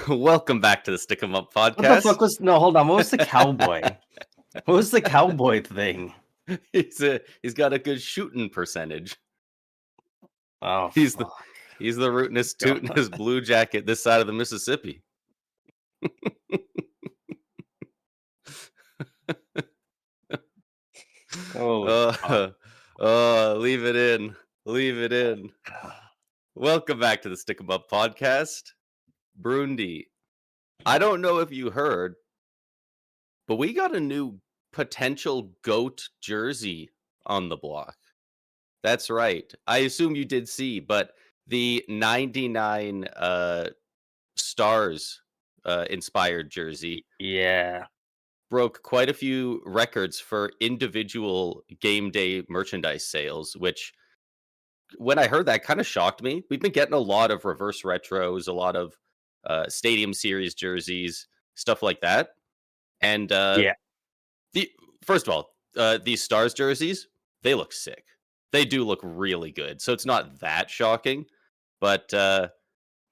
Welcome back to the Stick 'em Up What the fuck podcast. was no? Hold on. What was the cowboy? What was the cowboy thing? He's got a good shooting percentage. Oh He's the fuck! he's the rootinest God. tootin' his blue jacket this side of the Mississippi. Holy fuck! Leave it in. Leave it in. Welcome back to the Stick 'em Up podcast. Brundy, I don't know if you heard, but we got a new potential GOAT jersey on the block. That's right. I assume you did see, but the 99 stars inspired jersey Yeah. broke quite a few records for individual game day merchandise sales, which when I heard that kind of shocked me. We've been getting a lot of reverse retros, a lot of stadium series jerseys, stuff like that. And Yeah. the first of all, these stars jerseys, they look sick. They do look really good. So it's not that shocking, but the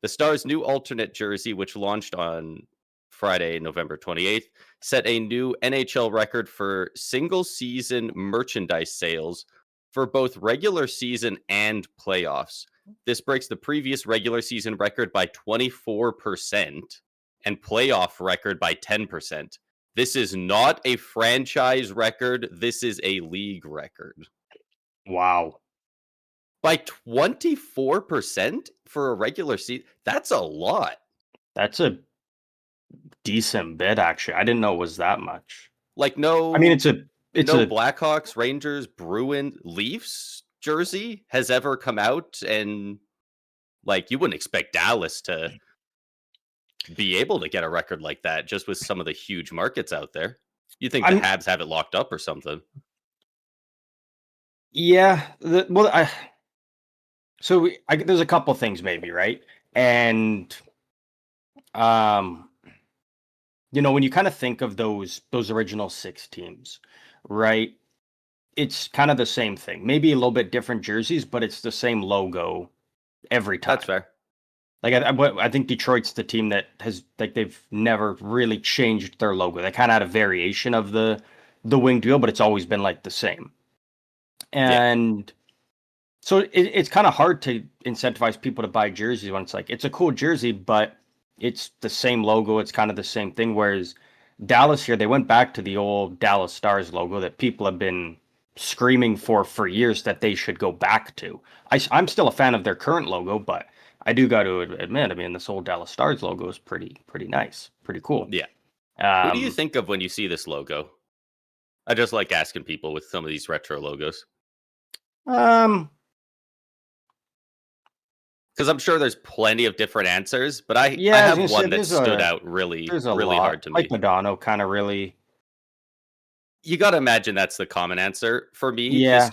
Stars' new alternate jersey, which launched on Friday, November 28th, set a new NHL record for single season merchandise sales for both regular season and playoffs. This breaks the previous regular season record by 24% and playoff record by 10%. This is not a franchise record. This is a league record. Wow. By 24% for a regular season, that's a lot. That's a decent bit, actually. I didn't know it was that much. Like no, I mean, it's a Blackhawks, Rangers, Bruins, Leafs jersey has ever come out, and like you wouldn't expect Dallas to be able to get a record like that just with some of the huge markets out there. You think the Habs have it locked up or something? Yeah. There's a couple things maybe, right? And when you kind of think of those original 6 teams, right? It's kind of the same thing. Maybe a little bit different jerseys, but it's the same logo every time. That's fair. Like I think Detroit's the team that has they've never really changed their logo. They kind of had a variation of the winged wheel, but it's always been like the same. And so it's kind of hard to incentivize people to buy jerseys when it's like it's a cool jersey, but it's the same logo. It's kind of the same thing. Whereas Dallas here, they went back to the old Dallas Stars logo that people have been screaming for years that they should go back to. I'm still a fan of their current logo, but I do got to admit, I mean, this old Dallas Stars logo is pretty nice, pretty cool. Yeah. What do you think of when you see this logo? I just like asking people with some of these retro logos. Because I'm sure there's plenty of different answers, but I have one that stood out really hard to me. Like Madonna, kind of really. You got to imagine that's the common answer for me. Yeah.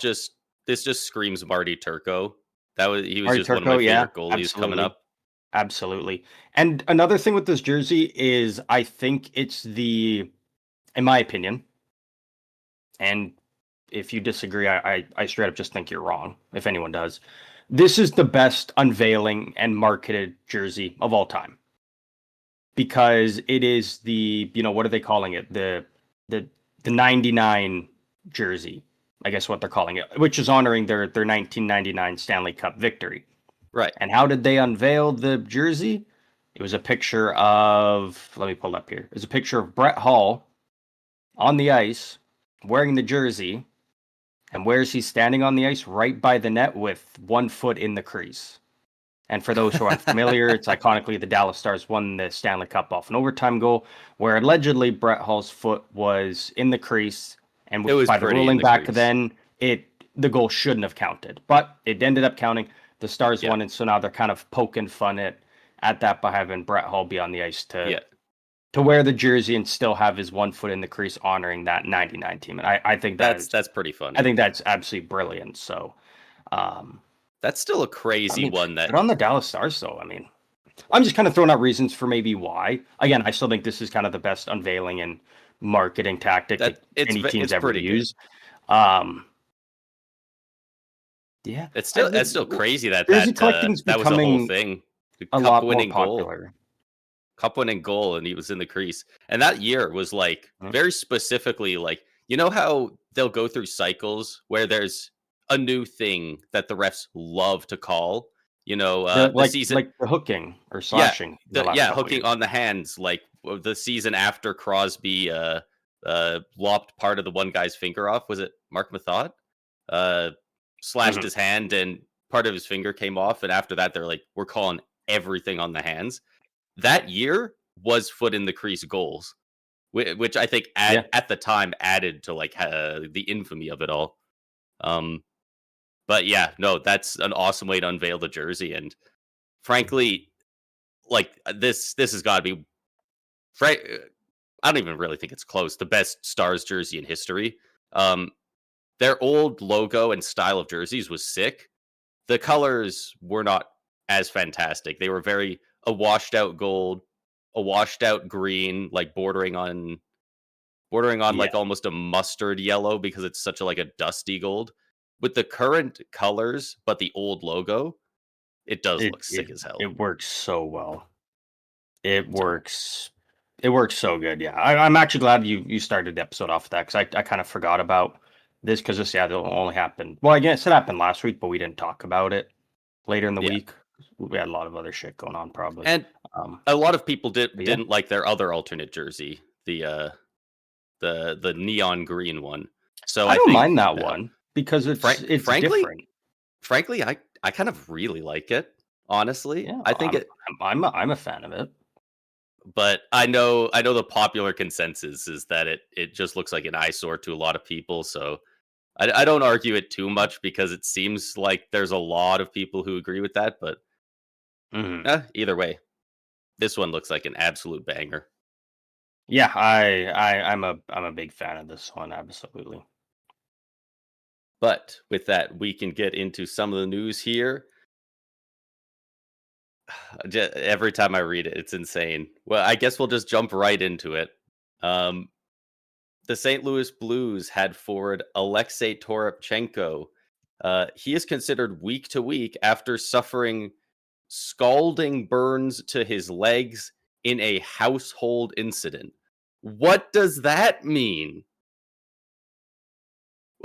This just screams Marty Turco. He was Marty just Turco, one of my favorite goalies absolutely. coming up. Absolutely. And another thing with this jersey is I think it's in my opinion, and if you disagree, I straight up just think you're wrong, if anyone does. This is the best unveiling and marketed jersey of all time. Because it is what are they calling it? The 99 jersey, I guess what they're calling it, which is honoring their 1999 Stanley Cup victory. Right. And how did they unveil the jersey? It was a picture of, let me pull it up here. It was a picture of Brett Hull on the ice wearing the jersey. And where is he standing on the ice? Right by the net with 1 foot in the crease. And for those who aren't familiar, it's iconically the Dallas Stars won the Stanley Cup off an overtime goal where allegedly Brett Hull's foot was in the crease. And by the ruling back then, the goal shouldn't have counted. But it ended up counting. The Stars won, and so now they're kind of poking fun at that by having Brett Hull be on the ice to wear the jersey and still have his 1 foot in the crease, honoring that 99 team. And I think that's pretty funny. I think that's absolutely brilliant. So that's still a crazy one. But on the Dallas Stars, though, I mean, I'm just kind of throwing out reasons for maybe why. Again, I still think this is kind of the best unveiling and marketing tactic that any team's ever used. Yeah, that's still crazy that jersey collecting's that was a whole becoming thing. A lot more popular. cup winning goal, and he was in the crease. And that year was like very specifically like, you know how they'll go through cycles where there's a new thing that the refs love to call, the season. Like the hooking or Yeah, slashing in the last couple of hooking years. on the hands, like the season after Crosby lopped part of the one guy's finger off. Was it Mark Mathot? Uh, Slashed Mhm. his hand and part of his finger came off, and after that, they're like, we're calling everything on the hands. That year was foot in the crease goals, which I think Yeah. at the time added to like the infamy of it all. Um, but yeah, no, that's an awesome way to unveil the jersey, and frankly, like this has got to be. I don't even really think it's close. The best Stars jersey in history. Um, their old logo and style of jerseys was sick. The colors were not as fantastic. They were very a washed out gold, a washed out green, like bordering on Yeah. like almost a mustard yellow because it's such a like a dusty gold. With the current colors, but the old logo, it does It look it sick as hell. it works so well. It So works. It works so good. Yeah, I'm actually glad you started the episode off with that because I kind of forgot about this because this only happened. Well, I guess it happened last week, but we didn't talk about it later in the yeah, week. We had a lot of other shit going on, probably. and Um, a lot of people but yeah, didn't like their other alternate jersey, the neon green one. So I I don't think mind that one because it's frankly, different. I kind of really like it. Honestly, Yeah, I think it, I'm a fan of it. but I know the popular consensus is that it just looks like an eyesore to a lot of people. So I don't argue it too much because it seems like there's a lot of people who agree with that. But Hmm. either way, this one looks like an absolute banger. Yeah, I'm a big fan of this one. Absolutely. But with that, we can get into some of the news here. Every time I read it, it's insane. Well, I guess we'll just jump right into it. Um, the St. Louis Blues had forward Alexei Toropchenko. He is considered week to week after suffering scalding burns to his legs in a household incident. What does that mean?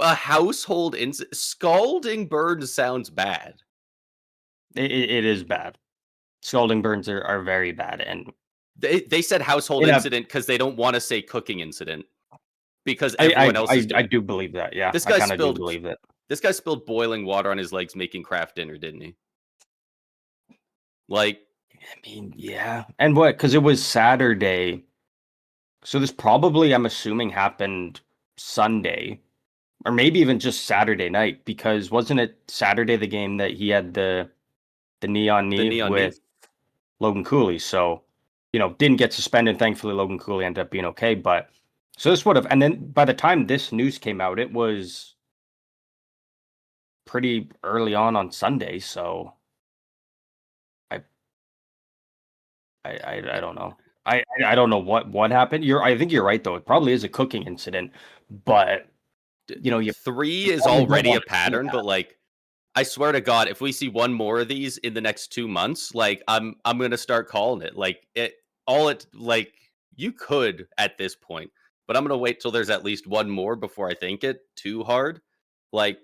A household incident? Scalding burns sounds bad. It is bad. Scalding burns are very bad, and They said household in a incident because they don't want to say cooking incident because everyone else is I doing. do believe that. Yeah, This I guy kind of do spilled believe that. this guy spilled boiling water on his legs making craft dinner, didn't he? Like, I mean, yeah, and what? Because it was Saturday, so this probably I'm assuming happened Sunday, or maybe even just Saturday night. Because wasn't it Saturday the game that he had the neon the knee neon knee. with Logan Cooley? So didn't get suspended. Thankfully, Logan Cooley ended up being okay. But so this would have, and then by the time this news came out, it was pretty early on Sunday. So I I don't know. I don't know what happened. I think you're right though. It probably is a cooking incident, but you Three is probably don't already a want to see pattern, that. but like, I swear to God, if we see one more of these in the next 2 months, like I'm gonna start calling it. Like like you could at this point, but I'm gonna wait till there's at least one more before I think it too hard. Like,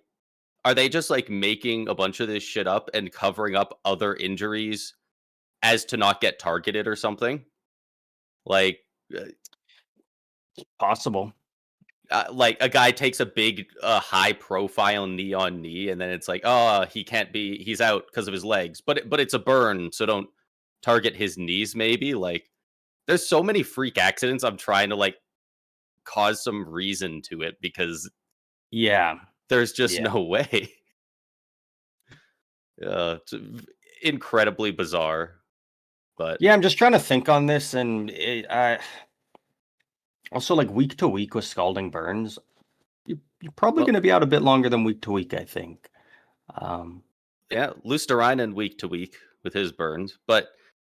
are they just like making a bunch of this shit up and covering up other injuries as to not get targeted or something? Like, uh, Possible. like a guy takes a big, high profile knee on knee, and then it's like, oh, he's out because of his legs, but it's a burn, so don't target his knees. Maybe like there's so many freak accidents. I'm trying to like cause some reason to it because Yeah. there's just Yeah. no way. It's incredibly bizarre, but Yeah, I'm just trying to think on this, and also like week to week with scalding burns, you're probably going well, to be out a bit longer than week to week, I think. Um, yeah, Lusterinen week to week with his burns, but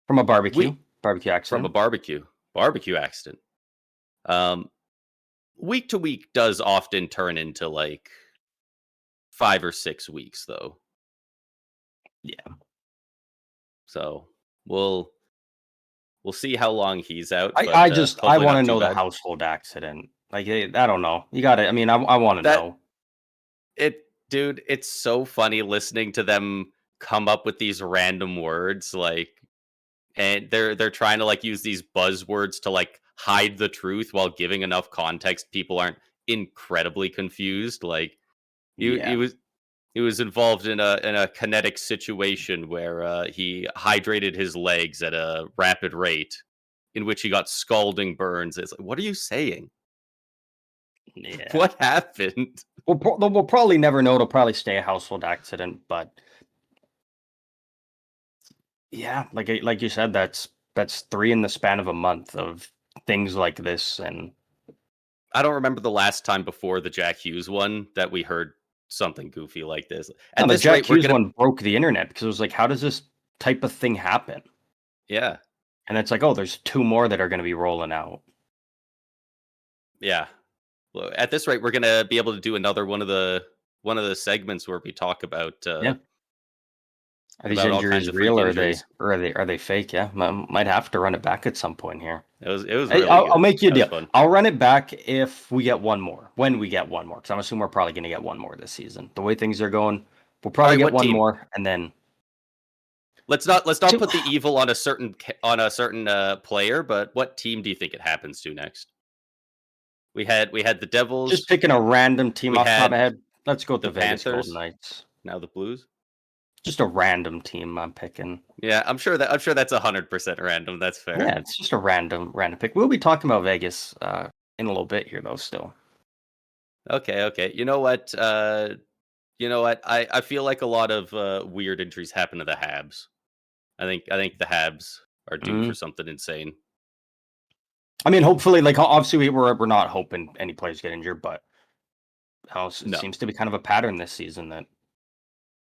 from a barbecue we barbecue from a accident. barbecue accident. Um, Week to week does often turn into like 5 or 6 weeks, though. Yeah. So we'll we'll see how long he's out. I, But I just I hopefully want to not too know the bad. household accident. Like I don't know. You got to. I mean, I want to That know. dude, it's so funny listening to them come up with these random words, like, and they're trying to like use these buzzwords to like hide the truth while giving enough context. People aren't incredibly confused. Like he Yeah. was he was involved in a kinetic situation where he hydrated his legs at a rapid rate, in which he got scalding burns. It's like, what are you saying? Yeah. What happened? We'll probably never know. It'll probably stay a household accident, but yeah, like you said, that's three in the span of a month of things like this, and I don't remember the last time before the Jack Hughes one that we heard something goofy like this. no, At the this Jack rate, we're Hughes gonna one broke the internet because it was like, how does this type of thing happen? yeah, And it's like, oh, there's two more that are going to be rolling out. yeah. Well, at this rate, we're gonna be able to do another one of the segments where we talk Yeah, are these about all kinds injuries of freak real, or are they injuries. are they fake? Yeah, might have to run it back at some point here. It was Hey, really I'll good. make you a That was deal. fun. I'll run it back if we get one more. When we get one more, because I'm assuming we're probably going to get one more this season. The way things are going, we'll All probably right, get what one team? more, and then Let's not so put the evil on a certain player, but what team do you think it happens to next? We had the just Devils, picking a random team we off the top of my had head. Let's go with the the Vegas Golden Panthers, Knights. now the Blues. Just a random team I'm picking. Yeah, I'm sure that's 100% random. That's fair. Yeah, it's just a random pick. We'll be talking about Vegas in a little bit here, though. Still, Okay, okay. You know what? I feel like a lot of weird injuries happen to the Habs. I think the Habs are due mm. for something insane. I mean, hopefully, like obviously we're not hoping any players get injured, but it No. seems to be kind of a pattern this season that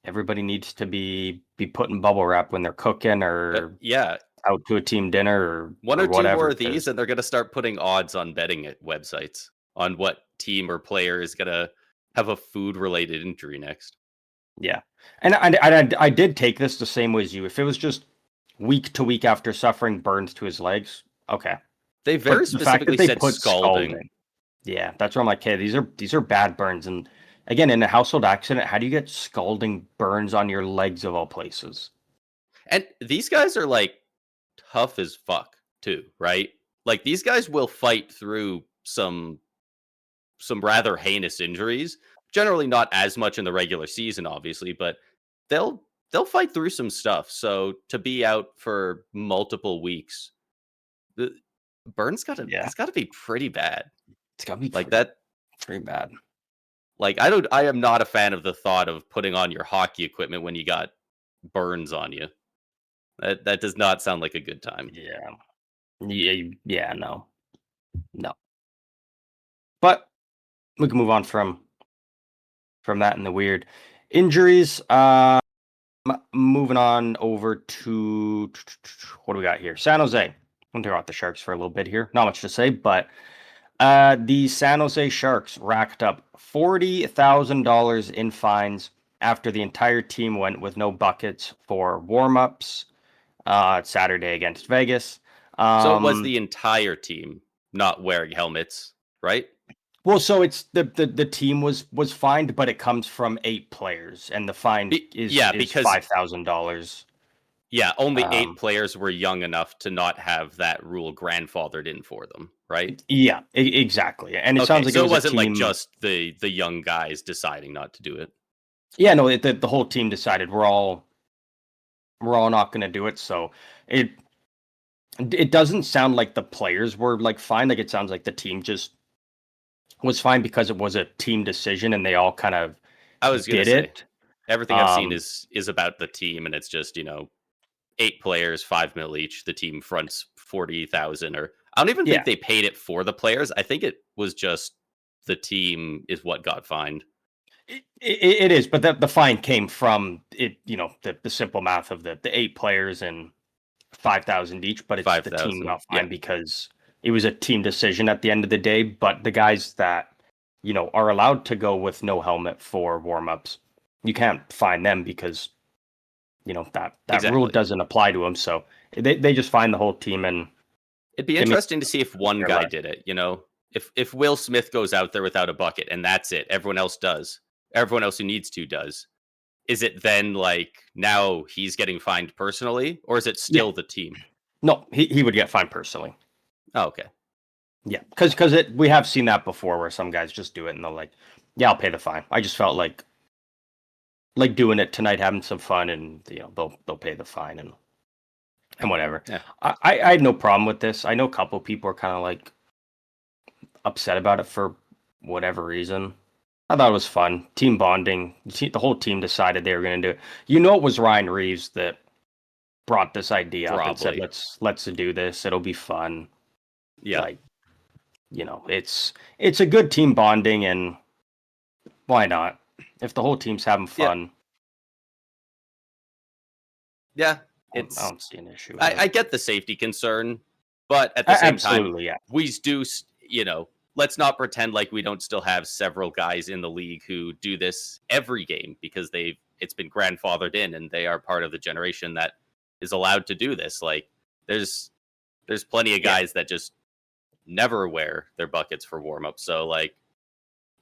everybody needs to be put in bubble wrap when they're cooking or Yeah, out to a team dinner or one or or two more whatever. of these, Because and they're going to start putting odds on betting at websites on what team or player is going to have a food-related injury next. yeah, and I did take this the same way as you. If it was just week to week after suffering burns to his legs, okay. They But very the fact that specifically they said put scalding. scalding, yeah, that's where I'm like, hey, these are bad burns. And again, in a household accident, how do you get scalding burns on your legs of all places? And these guys are like tough as fuck too, right? Like these guys will fight through some rather heinous injuries. Generally not as much in the regular season obviously, but they'll fight through some stuff. So to be out for multiple weeks, the burns got to Yeah, that's got to be pretty bad. it's gotta be Like pretty that pretty bad. like I am not a fan of the thought of putting on your hockey equipment when you got burns on you. That does not sound like a good time. Yeah, yeah, no, no. But we can move on from that and the weird injuries. Moving on over to what do we got here? San Jose. I'm gonna talk about the Sharks for a little bit here. Not much to say, but the San Jose Sharks racked up $40,000 in fines after the entire team went with no buckets for warm-ups Saturday against Vegas. So it was Um, the entire team not wearing helmets, right? well, so it's the team was fined, but it comes from 8 players, and the fine is Yeah, is because $5,000. yeah, only 8 Um, players were young enough to not have that rule grandfathered in for them, right? yeah, exactly. And it Okay, sounds like it so it was a wasn't like team. just the young guys deciding not to do it. Yeah, no, the whole team decided we're all not going to do it. So it it doesn't sound like the players were like fine. Like it sounds like the team just was fine because it was a team decision and they all kind of I was gonna did say it. everything I've seen Um, is about the team, and it's just 8 players, 5 mil each. The team fronts 40,000, or I don't even yeah, think they paid it for the players. I think it was just the team is what got fined. it is, but the fine came from it. The simple math of the 8 players and 5,000 each, but it's the team 5,000. got Yeah, fined because it was a team decision at the end of the day. But the guys that are allowed to go with no helmet for warm-ups, you can't fine them because that rule Exactly. doesn't apply to him. So they just find the whole team and It'd be give me interesting to see if one their guy left. did it, If Will Smith goes out there without a bucket and that's it, everyone else does. Everyone else who needs to does. Is it then like now he's getting fined personally, or is it Yeah. still the team? No, he would get fined personally. Oh, okay. Yeah, because we have seen that before where some guys just do it and they're like, yeah, I'll pay the fine. I just felt like doing it tonight, having some fun, and they'll pay the fine and whatever. Yeah. I had no problem with this. I know a couple people are kind of like upset about it for whatever reason. I thought it was fun. Team bonding. The whole team decided they were going to do it. It was Ryan Reeves that brought this idea up and said, Probably. let's do this. It'll be fun. Yeah. Like, it's a good team bonding, and why not? If the whole team's having fun, Yeah. I It's don't see an issue with I it. get the safety concern, but at the same time, Absolutely, yeah. we do, let's not pretend like we don't still have several guys in the league who do this every game because it's been grandfathered in and they are part of the generation that is allowed to do this. Like there's plenty of Yeah. guys that just never wear their buckets for warm up. So like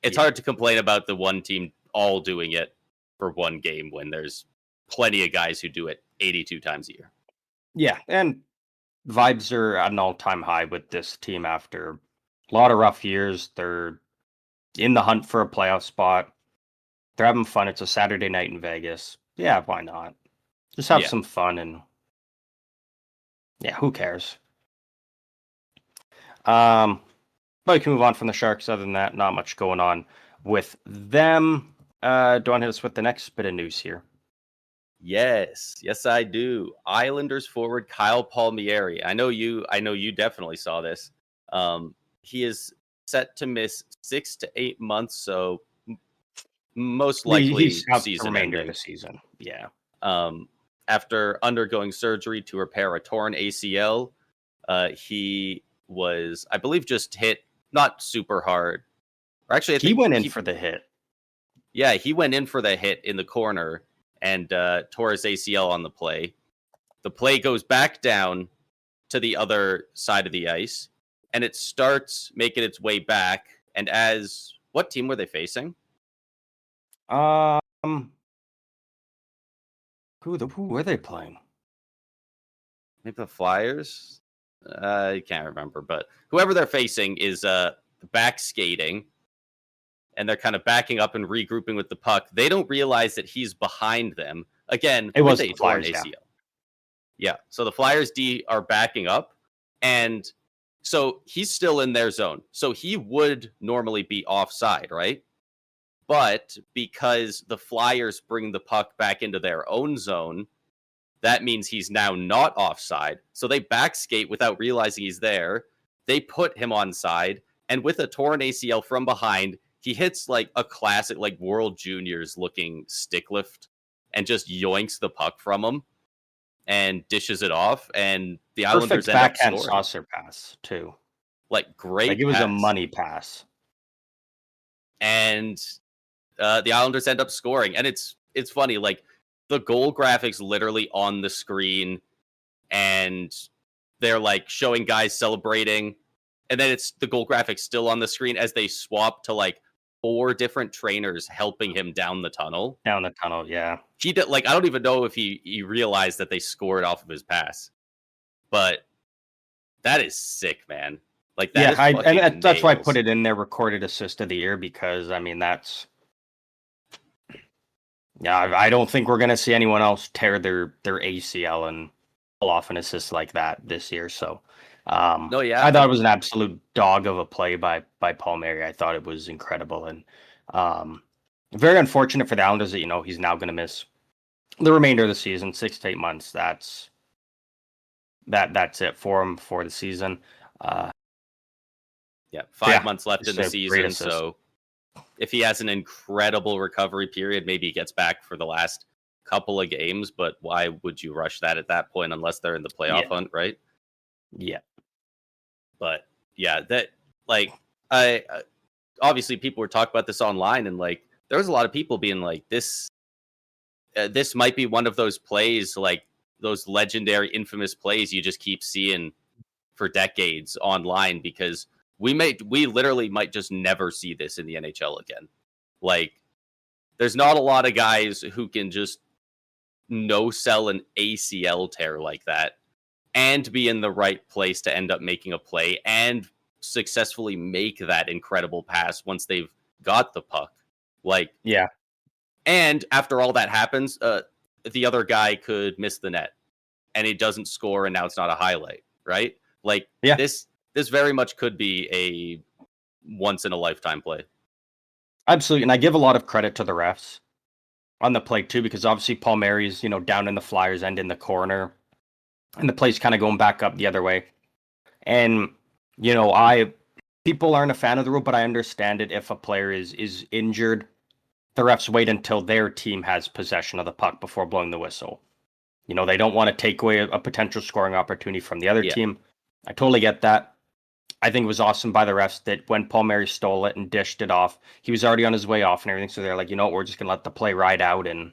it's Yeah. hard to complain about the one team all doing it for one game when there's plenty of guys who do it 82 times a year. Yeah, and vibes are at an all-time high with this team after a lot of rough years. They're in the hunt for a playoff spot. They're having fun. It's a Saturday night in Vegas. Yeah, why not? Just have Yeah. some fun, and yeah, who cares? But we can move on from the Sharks. Other than that, not much going on with them. Do you want to hit us with the next bit of news here? Yes, I do. Islanders forward Kyle Palmieri. I know you definitely saw this. He is set to miss 6 to 8 months, so most likely He's out the season remainder of ending. the season. Yeah. After undergoing surgery to repair a torn ACL, he was, I believe, just hit not super hard. Or actually, I He think went in for the hit. Yeah, he went in for the hit in the corner and tore his ACL on the play. The play goes back down to the other side of the ice, and it starts making its way back. And what team were they facing? Who were they playing? Maybe the Flyers. I can't remember, but whoever they're facing is back skating, and they're kind of backing up and regrouping with the puck. They don't realize that he's behind them again It with was a the torn Flyers, yeah. ACL. Yeah, so the Flyers D are backing up, and so he's still in their zone. So he would normally be offside, right? But because the Flyers bring the puck back into their own zone, that means he's now not offside. So they backskate without realizing he's there. They put him onside, and with a torn ACL from behind, he hits like a classic, like World Juniors looking stick lift and just yoinks the puck from him and dishes it off. And the Islanders Perfect end up backhand scoring. saucer pass, too. Like, great Like, it was pass. a money pass. And the Islanders end up scoring. And it's funny, like, the goal graphics literally on the screen, and they're like showing guys celebrating, and then it's the goal graphics still on the screen as they swap to like 4 different trainers helping him down the tunnel. Down the tunnel, yeah. He did, like, I don't even know if he realized that they scored off of his pass, but that is sick, man. Like, that is fucking that's why I nails. put it in there, recorded assist of the year, because I mean that's I don't think we're gonna see anyone else tear their ACL and pull off an assist like that this year. So No, yeah, I thought it was an absolute dog of a play by Palmieri. I thought it was incredible, and very unfortunate for the Islanders that he's now gonna miss the remainder of the season, 6 to 8 months. That's it for him for the season. Yeah, 5 months left in it's the a great season, assist. so if he has an incredible recovery period, maybe he gets back for the last couple of games, but why would you rush that at that point unless they're in the playoff hunt, right? Yeah. But yeah, that, like, I obviously people were talking about this online, and like there was a lot of people being like, this this might be one of those plays, like those legendary, infamous plays you just keep seeing for decades online, because we literally might just never see this in the NHL again. Like, there's not a lot of guys who can just no sell an ACL tear like that and be in the right place to end up making a play and successfully make that incredible pass once they've got the puck. Like, Yeah. and after all that happens, the other guy could miss the net and he doesn't score, and now it's not a highlight, right? Like, Yeah. this very much could be a once in a lifetime play. Absolutely. And I give a lot of credit to the refs on the play too, because obviously Palmieri's, down in the Flyers end in the corner, and the play's kind of going back up the other way. And, people aren't a fan of the rule, but I understand it. If a player is injured, the refs wait until their team has possession of the puck before blowing the whistle. They don't want to take away a potential scoring opportunity from the other team. I totally get that. I think it was awesome by the refs that when Palmieri stole it and dished it off, he was already on his way off and everything. So they're like, we're just gonna let the play ride out, and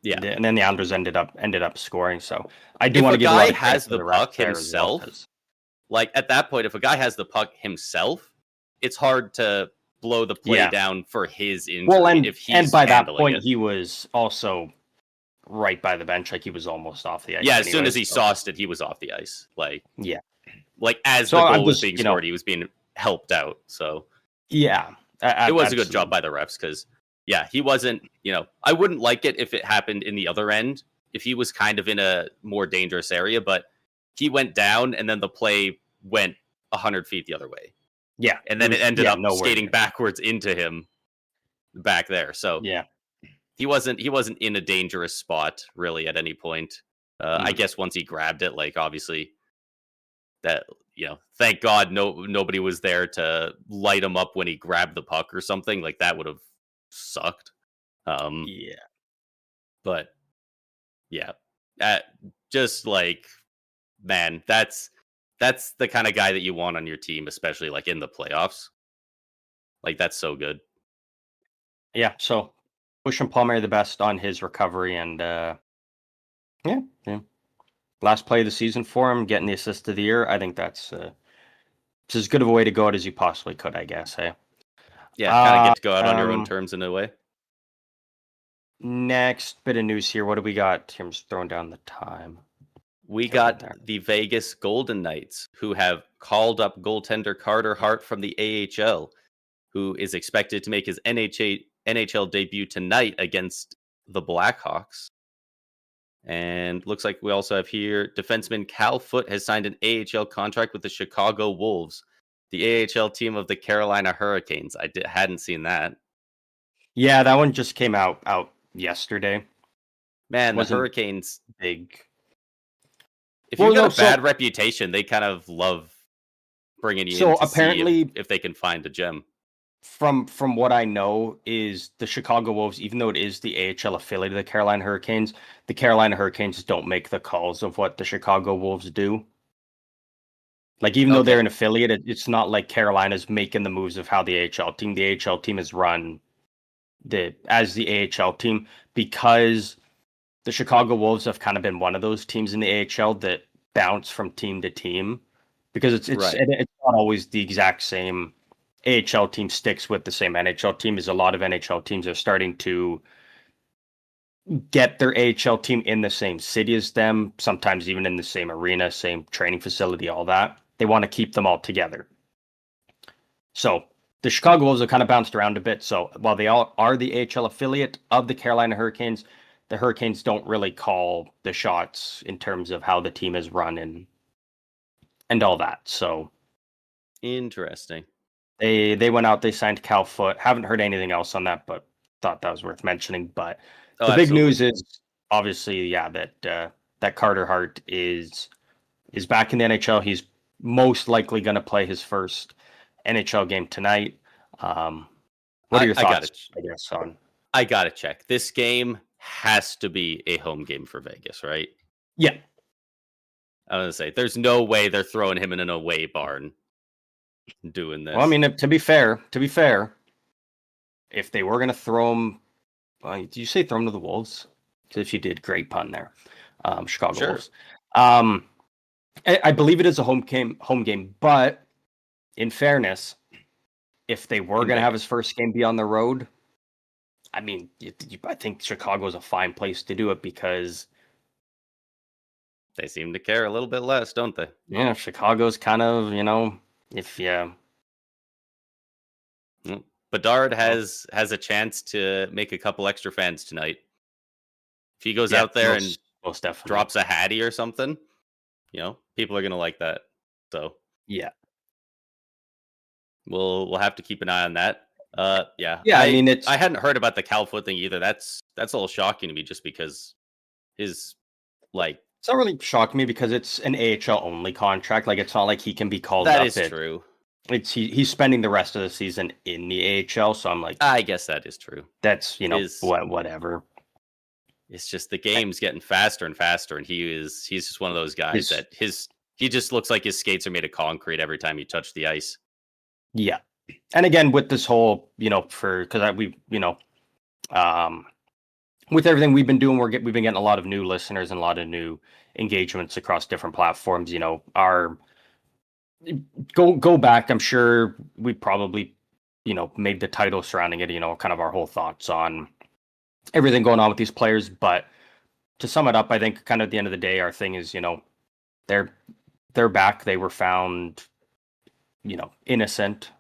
and then the Islanders ended up scoring. So I do want to give a lot of credit has to the puck himself. Like, at that point, if a guy has the puck himself, it's hard to blow the play down for his injury. Well, and if he's by that point, he was also right by the bench, like he was almost off the ice. Yeah, as soon as he sauced it, he was off the ice. Like, like as so the goal was being scored, he was being helped out. So yeah, it was a good job by the refs, because he wasn't. I wouldn't like it if it happened in the other end, if he was kind of in a more dangerous area, but he went down and then the play went 100 feet the other way. Yeah, and then it ended up skating backwards into him back there. So he wasn't in a dangerous spot really at any point. I guess once he grabbed it, like, obviously that, thank God nobody was there to light him up when he grabbed the puck or something. Like, that would have sucked. But just like, man, that's the kind of guy that you want on your team, especially like in the playoffs. Like, that's so good. Yeah, so wishing Palmieri the best on his recovery, and last play of the season for him, getting the assist of the year. I think that's it's as good of a way to go as you possibly could, I guess. Hey, kind of get to go out on your own terms in a way. Next bit of news here. What do we got? I'm just throwing down the time. We got the Vegas Golden Knights, who have called up goaltender Carter Hart from the AHL, who is expected to make his NHL debut tonight against the Blackhawks. And looks like we also have here defenseman Cal Foote has signed an AHL contract with the Chicago Wolves, the AHL team of the Carolina Hurricanes. I hadn't seen that. Yeah, that one just came out yesterday. Man, the Hurricanes, big. If you've got a bad reputation, they kind of love bringing you in to apparently, see if they can find a gem. From what I know, is the Chicago Wolves, even though it is the AHL affiliate of the Carolina Hurricanes don't make the calls of what the Chicago Wolves do. Like, even though they're an affiliate, it's not like Carolina's making the moves of how the AHL team is run as the AHL team, because the Chicago Wolves have kind of been one of those teams in the AHL that bounce from team to team, because it's not always the exact same AHL team sticks with the same NHL team. As a lot of NHL teams are starting to get their AHL team in the same city as them, sometimes even in the same arena, same training facility, all that. They want to keep them all together. So the Chicago Wolves have kind of bounced around a bit. So while they all are the AHL affiliate of the Carolina Hurricanes, the Hurricanes don't really call the shots in terms of how the team is run and all that. So interesting. They went out, they signed Cal Foote. Haven't heard anything else on that, but thought that was worth mentioning. But the big news is obviously, that Carter Hart is back in the NHL. He's most likely going to play his first NHL game tonight. What are your thoughts? I gotta check. This game has to be a home game for Vegas, right? Yeah. I was gonna say, there's no way they're throwing him in an away barn doing this. Well, I mean, to be fair, if they were going to throw him Did you say throw him to the Wolves? If you did, great pun there. Chicago Sure. Wolves. I believe it is a home game, but in fairness, if they were In going to have his Vegas. first game be on the road, I mean, I think Chicago is a fine place to do it because They seem to care a little bit less, don't they? yeah, Chicago's kind of, if yeah, Mm. Bedard well, has a chance to make a couple extra fans tonight. If he goes yeah, out there and most definitely, drops a Hattie or something, people are gonna like that. So yeah, we'll have to keep an eye on that. Yeah, yeah. I mean, I hadn't heard about the Calfoot thing either. That's a little shocking to me, just because his like it's not really shocking me because it's an AHL only contract. Like, it's not like he can be called that up. is true. He's spending the rest of the season in the AHL, so I'm like, I guess that is true. that's Is whatever. It's just the game's getting faster and faster, and he's just one of those guys His that he just looks like his skates are made of concrete every time you touch the ice. Yeah, and again with this whole because um with everything we've been doing, we've been getting a lot of new listeners and a lot of new engagements across different platforms. Our go back. I'm sure we probably made the title surrounding it. Kind of our whole thoughts on everything going on with these players. But to sum it up, I think kind of at the end of the day, our thing is they're they're back. They were found innocent.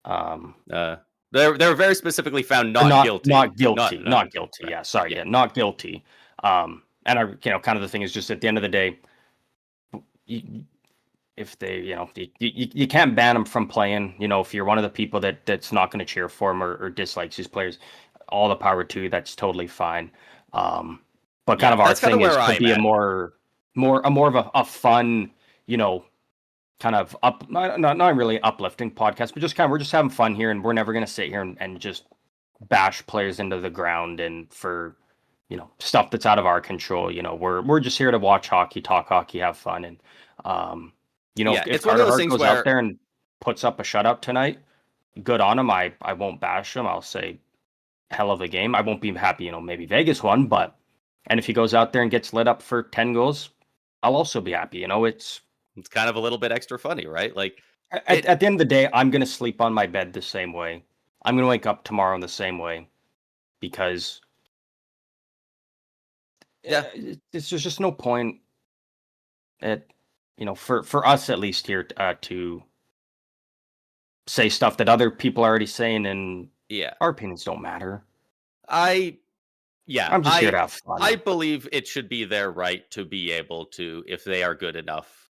Uh, they're very specifically found Or not guilty. not guilty, Not not guilty. right. Yeah, sorry, Yeah, yeah, not guilty. And kind of the thing is just at the end of the day, you, if they, you can't ban them from playing. If you're one of the people that's not going to cheer for them or dislikes these players, all the power to you. That's totally fine. But kind yeah. of our That's kind of thing is where to I'm be a at. more of a fun, kind of not really uplifting podcast, but just we're just having fun here, and we're never going to sit here and just bash players into the ground and for stuff that's out of our control. We're just here to watch hockey, talk hockey, have fun, and Yeah, if it's one of Carter those Hart things goes out where there and puts up a shutout tonight, good on him. I won't bash him. I'll say hell of a game. I won't be happy, maybe Vegas won, but and if he goes out there and gets lit up for 10 goals, I'll also be happy. it's kind of a little bit extra funny, right? Like At the end of the day, I'm gonna sleep on my bed the same way. I'm gonna wake up tomorrow in the same way because yeah, there's just no point at for us at least here to say stuff that other people are already saying, and yeah. our opinions don't matter. I yeah, I'm just here to have I fun. believe it should be their right to be able to, if they are good enough,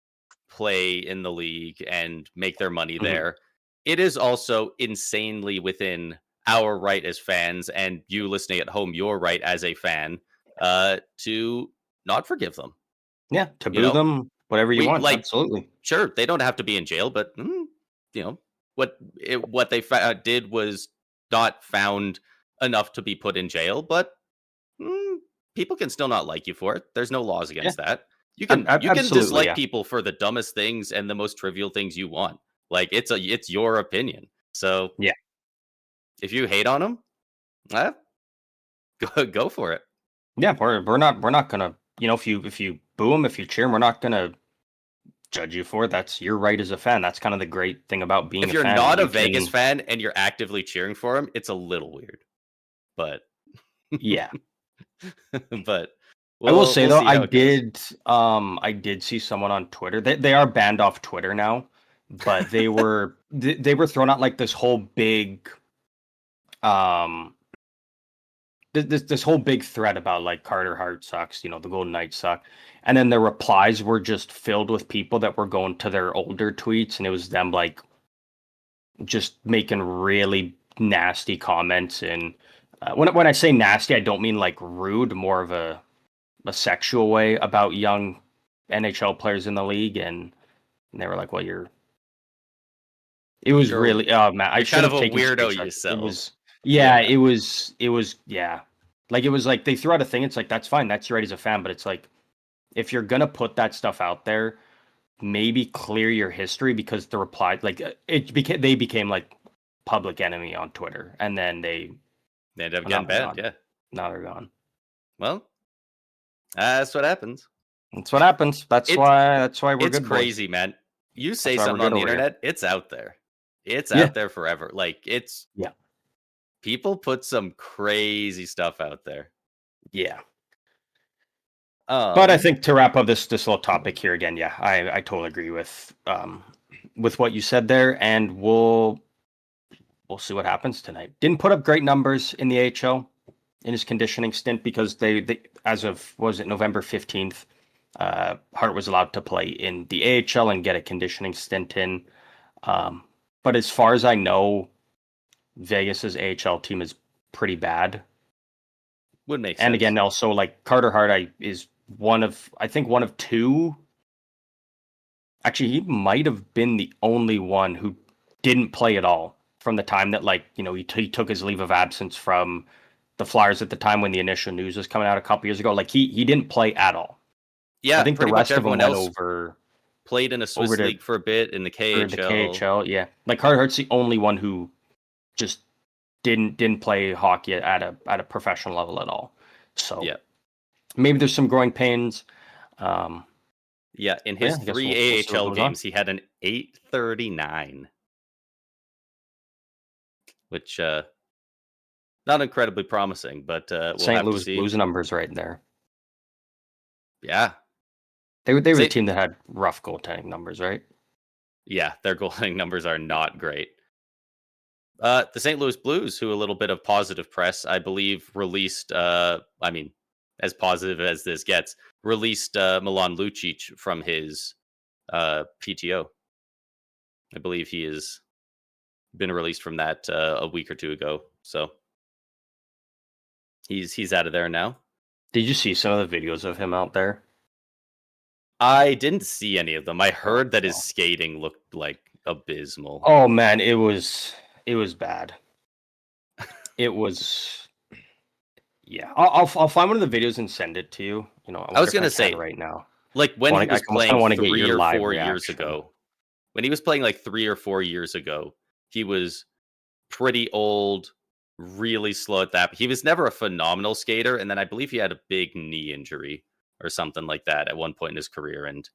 play in the league and make their money Mhm. there. It is also insanely within our right as fans, and you listening at home, your right as a fan, to not forgive them. Yeah, You taboo know, them, whatever you we want. like Absolutely. sure they don't have to be in jail, but you know what they did was not found enough to be put in jail, but Mm, people can still not like you for it. There's no laws Yeah, against that. You can absolutely. dislike Yeah, people for the dumbest things and the most trivial things you want. Like it's your opinion. So yeah, if you hate on them, eh, go for it. yeah. We're not gonna if you boo them, if you cheer them, we're not gonna judge you for it. That's your right as a fan. That's kind of the great thing about being If a you're fan is not a you Vegas can. fan and you're actively cheering for him, it's a little weird. But Yeah. but I will say we'll though, see how it goes. I did see someone on Twitter. They are banned off Twitter now, but they were throwing out like this whole big um this whole big thread about like Carter Hart sucks, the Golden Knights suck. And then the replies were just filled with people that were going to their older tweets, and it was them like just making really nasty comments. And when I say nasty, I don't mean like rude, more of a sexual way about young NHL players in the league. And they were like, "Well, it was You're really, oh man, I you're should kind of have a taken weirdo screenshots. It yourself. was, yeah, Yeah. yeah, like it was like they threw out a thing. It's like that's fine, that's your right as a fan, but it's like if you're gonna put that stuff out there, maybe clear your history because the reply, like they became like public enemy on Twitter, and then They ended up Oh, now getting they're banned. gone. Yeah. Now they're gone. Well, that's what happens. That's what happens. That's It's why we're it's good boys. crazy, man. You That's say why we're something good on the over here. internet, it's out there. It's Yeah. out there forever. Like it's Yeah. people put some crazy stuff out there. Yeah. But I Um, think to wrap up this little topic here again, yeah, I totally agree with what you said there, and we'll see what happens tonight. Didn't put up great numbers in the AHL in his conditioning stint because they as of what was it November 15th, Hart was allowed to play in the AHL and get a conditioning stint in. But as far as I know, Vegas's AHL team is pretty bad. would make And sense. again, also like Carter Hart, is one of two. Actually, he might have been the only one who didn't play at all from the time that he took his leave of absence from the Flyers at the time when the initial news was coming out a couple years ago. Like he didn't play at all. Yeah, I think the pretty much rest of them everyone went else over played in a Swiss to league for a bit in the for the KHL. KHL. Yeah, like Carter Hart's the only one who just didn't play hockey at a professional level at all. So Yeah. maybe there's some growing pains. Yeah, in But his yeah, I guess three we'll see what AHL goes on. games, he had an 839, which not incredibly promising, but we'll St. have to Louis see. Blues numbers right there. Yeah, They were the St. team that had rough goaltending numbers, right? Yeah, their goaltending numbers are not great. The St. Louis Blues, who a little bit of positive press, I believe, released. I mean, as positive as this gets, released Milan Lucic from his PTO. I believe he has been released from that a week or two ago. So he's out of there now. Did you see some of the videos of him out there? I didn't see any of them. I heard that his skating looked like abysmal. Oh man, it was bad. It was, yeah. I'll find one of the videos and send it to you. I I wonder was if I gonna can say, right now. like when he I was kind of playing want to get 3 your or live 4 years reaction. ago, when he was playing like 3 or 4 years ago, he was pretty old, really slow at that. He was never a phenomenal skater, and then I believe he had a big knee injury or something like that at one point in his career, and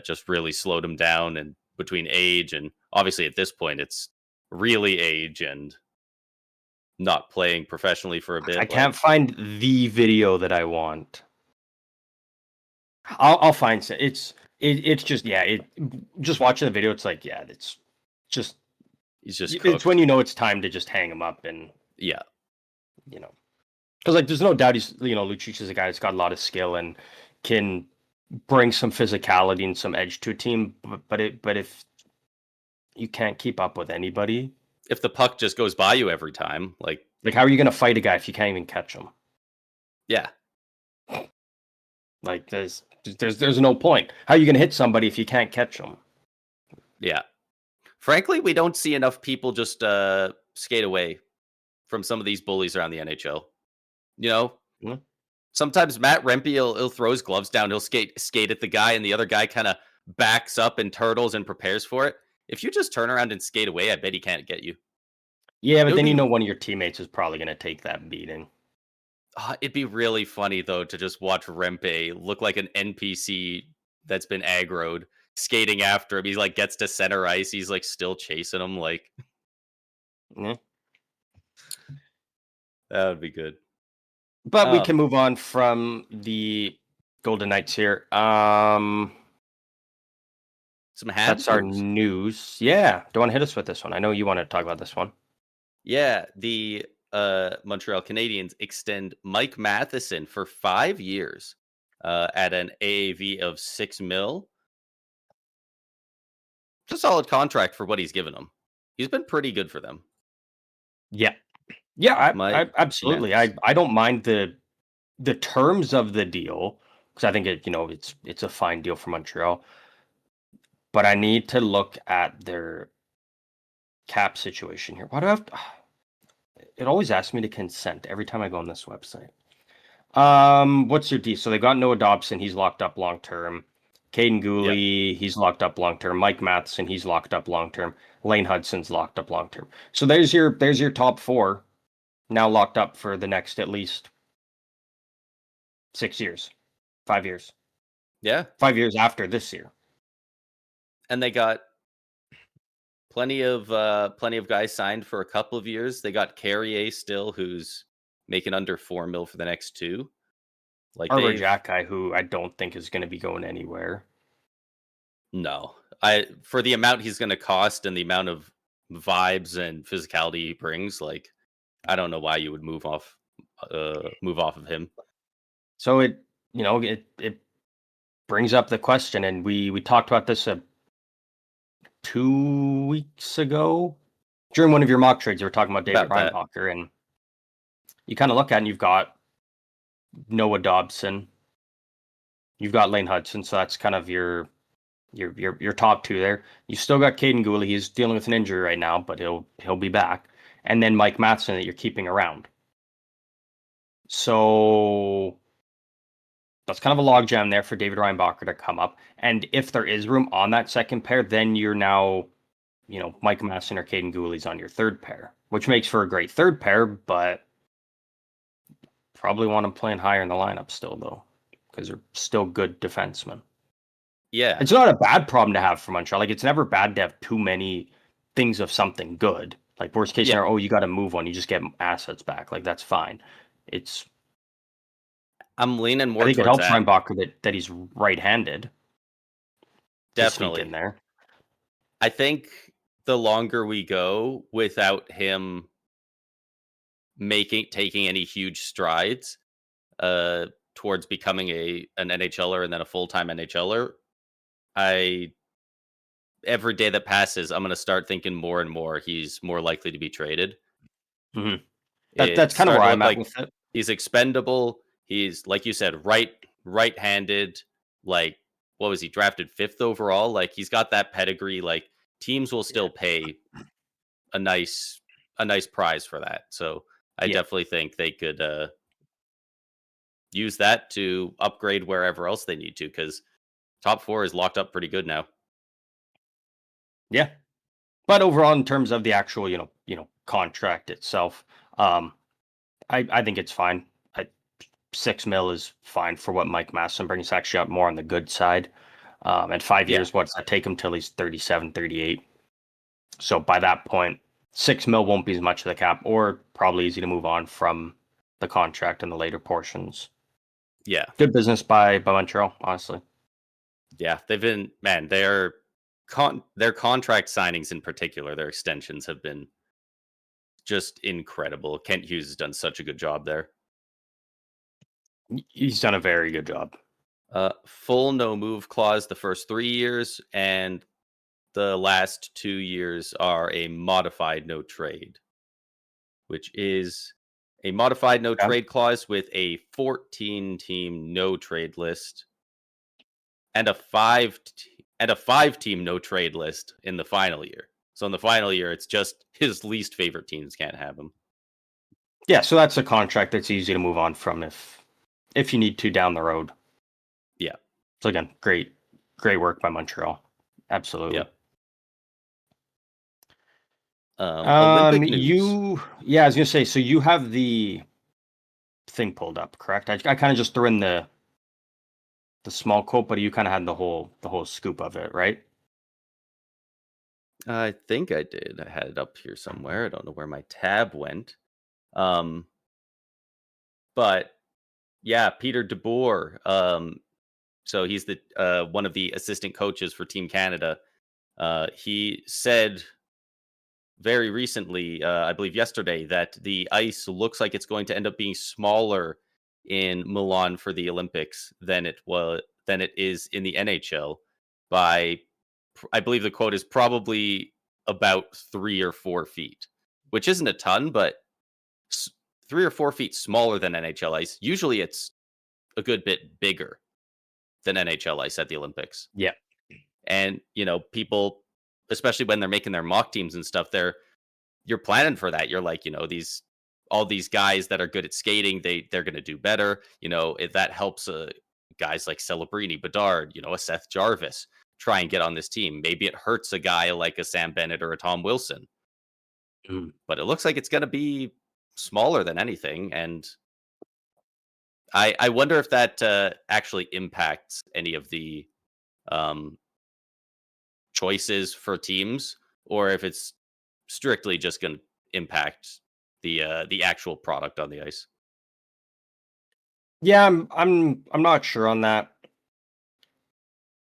just really slowed him down. And between age and obviously at this point, it's really age and not playing professionally for a bit. I can't find the video that I want. I'll find it. It's just, yeah. Just watching the video, it's like, yeah, it's just He's just it's cooked. when it's time to just hang him up and Yeah. because like there's no doubt he's Lucic is a guy that's got a lot of skill and can bring some physicality and some edge to a team, but if you can't keep up with anybody, If the puck just goes by you every time, like how are you going to fight a guy if you can't even catch him? yeah. Like there's no point. How are you going to hit somebody if you can't catch them? Yeah. Frankly, we don't see enough people just skate away from some of these bullies around the NHL. Sometimes Matt Rempe he'll throw his gloves down, he'll skate at the guy, and the other guy kind of backs up and turtles and prepares for it. If you just turn around and skate away, I bet he can't get you. Yeah, but then one of your teammates is probably going to take that beating. It'd be really funny though to just watch Rempe look like an NPC that's been aggroed, skating after him. He like gets to center ice, he's like still chasing him. Like, Yeah. That would be good. But we can move on from the Golden Knights here. Some That's our news. Yeah. Do you want to hit us with this one? I know you want to talk about this one. Yeah, the Montreal Canadiens extend Mike Matheson for 5 years at an AAV of $6 million. It's a solid contract for what he's given them. He's been pretty good for them. Yeah. Yeah, I absolutely. I don't mind the terms of the deal because I think it's a fine deal for Montreal. But I need to look at their cap situation here. Why do I have to, it always asks me to consent every time I go on this website. What's your deal? So they got Noah Dobson, he's locked up long term. Caden Gooley, he's locked up long term. Mike Matheson, he's locked up long term. Lane Hudson's locked up long term. So there's your top four. now locked up for the next at least 6 years, 5 years, Yeah, 5 years after this year. and they got plenty of guys signed for a couple of years. They got Carrier still, who's making under 4 mil for the next 2. Like Arbor they've Jack guy, who I don't think is going to be going anywhere. no, I for the amount he's going to cost and the amount of vibes and physicality he brings, like I don't know why you would move off of him. So it brings up the question, and we talked about this 2 weeks ago during one of your mock trades. You were talking about David About that. Reinbacher, and you kind of look at it and you've got Noah Dobson, you've got Lane Hudson, so that's kind of your top 2 there. You've still got Caden Gooley. He's dealing with an injury right now, but he'll be back. And then Mike Matheson that you're keeping around. So that's kind of a logjam there for David Reinbacher to come up. And if there is room on that second pair, then you're now, Mike Matheson or Caden Gooley's on your third pair, which makes for a great third pair, but probably want them playing higher in the lineup still, though, because they're still good defensemen. Yeah. It's not a bad problem to have for Montreal. Like, it's never bad to have too many things of something good. Like, worst case scenario, you got to move one. You just get assets back. Like, that's fine. I'm leaning more I think it towards helps that. Reinbacher that he's right-handed. Definitely. In there. I think the longer we go without him taking any huge strides towards becoming an NHLer and then a full-time NHLer, every day that passes, I'm going to start thinking more and more he's more likely to be traded. Mm-hmm. That's kind of where I'm at with it. He's expendable. He's, like you said, right-handed. Like, what was he, drafted 5th overall? Like, he's got that pedigree. Like, teams will still pay a nice prize for that. So I definitely think they could use that to upgrade wherever else they need to, because top 4 is locked up pretty good now. Yeah, but overall, in terms of the actual, contract itself, I think it's fine. 6 mil is fine for what Mike Matheson brings. Actually, out more on the good side. And 5 years, what's that take him till he's 37, 38? So by that point, 6 mil won't be as much of the cap, or probably easy to move on from the contract in the later portions. Yeah, good business by Montreal, honestly. Yeah, they've been, man, their contract signings in particular, their extensions have been just incredible. Kent Hughes has done such a good job there. He's done a very good job. Full no move clause the first 3 years, and the last 2 years are a modified no trade, which is a modified no trade clause with a 14-team no trade list and a 5-team no trade list in the final year. So in the final year, it's just his least favorite teams can't have him. Yeah, so that's a contract that's easy to move on from if you need to down the road. Yeah. So again, great work by Montreal. Absolutely. Yeah. Olympic news. I was gonna say, so you have the thing pulled up, correct? I kind of just threw in the small quote, but you kind of had the whole scoop of it, right? I think I did. I had it up here somewhere. I don't know where my tab went. But yeah, Peter DeBoer. So he's the one of the assistant coaches for Team Canada. He said very recently, I believe yesterday, that the ice looks like it's going to end up being smaller in Milan for the Olympics than it is in the NHL by, I believe the quote is probably about 3 or 4 feet, which isn't a ton, but 3 or 4 feet smaller than NHL ice. Usually it's a good bit bigger than NHL ice at the Olympics. Yeah. And, people, especially when they're making their mock teams and stuff, you're planning for that. You're like, all these guys that are good at skating, they're going to do better. That helps guys like Celebrini, Bedard, a Seth Jarvis try and get on this team. Maybe it hurts a guy like a Sam Bennett or a Tom Wilson. But it looks like it's going to be smaller than anything, and I wonder if that actually impacts any of the um, choices for teams, or if it's strictly just going to impact the actual product on the ice. Yeah, I'm not sure on that.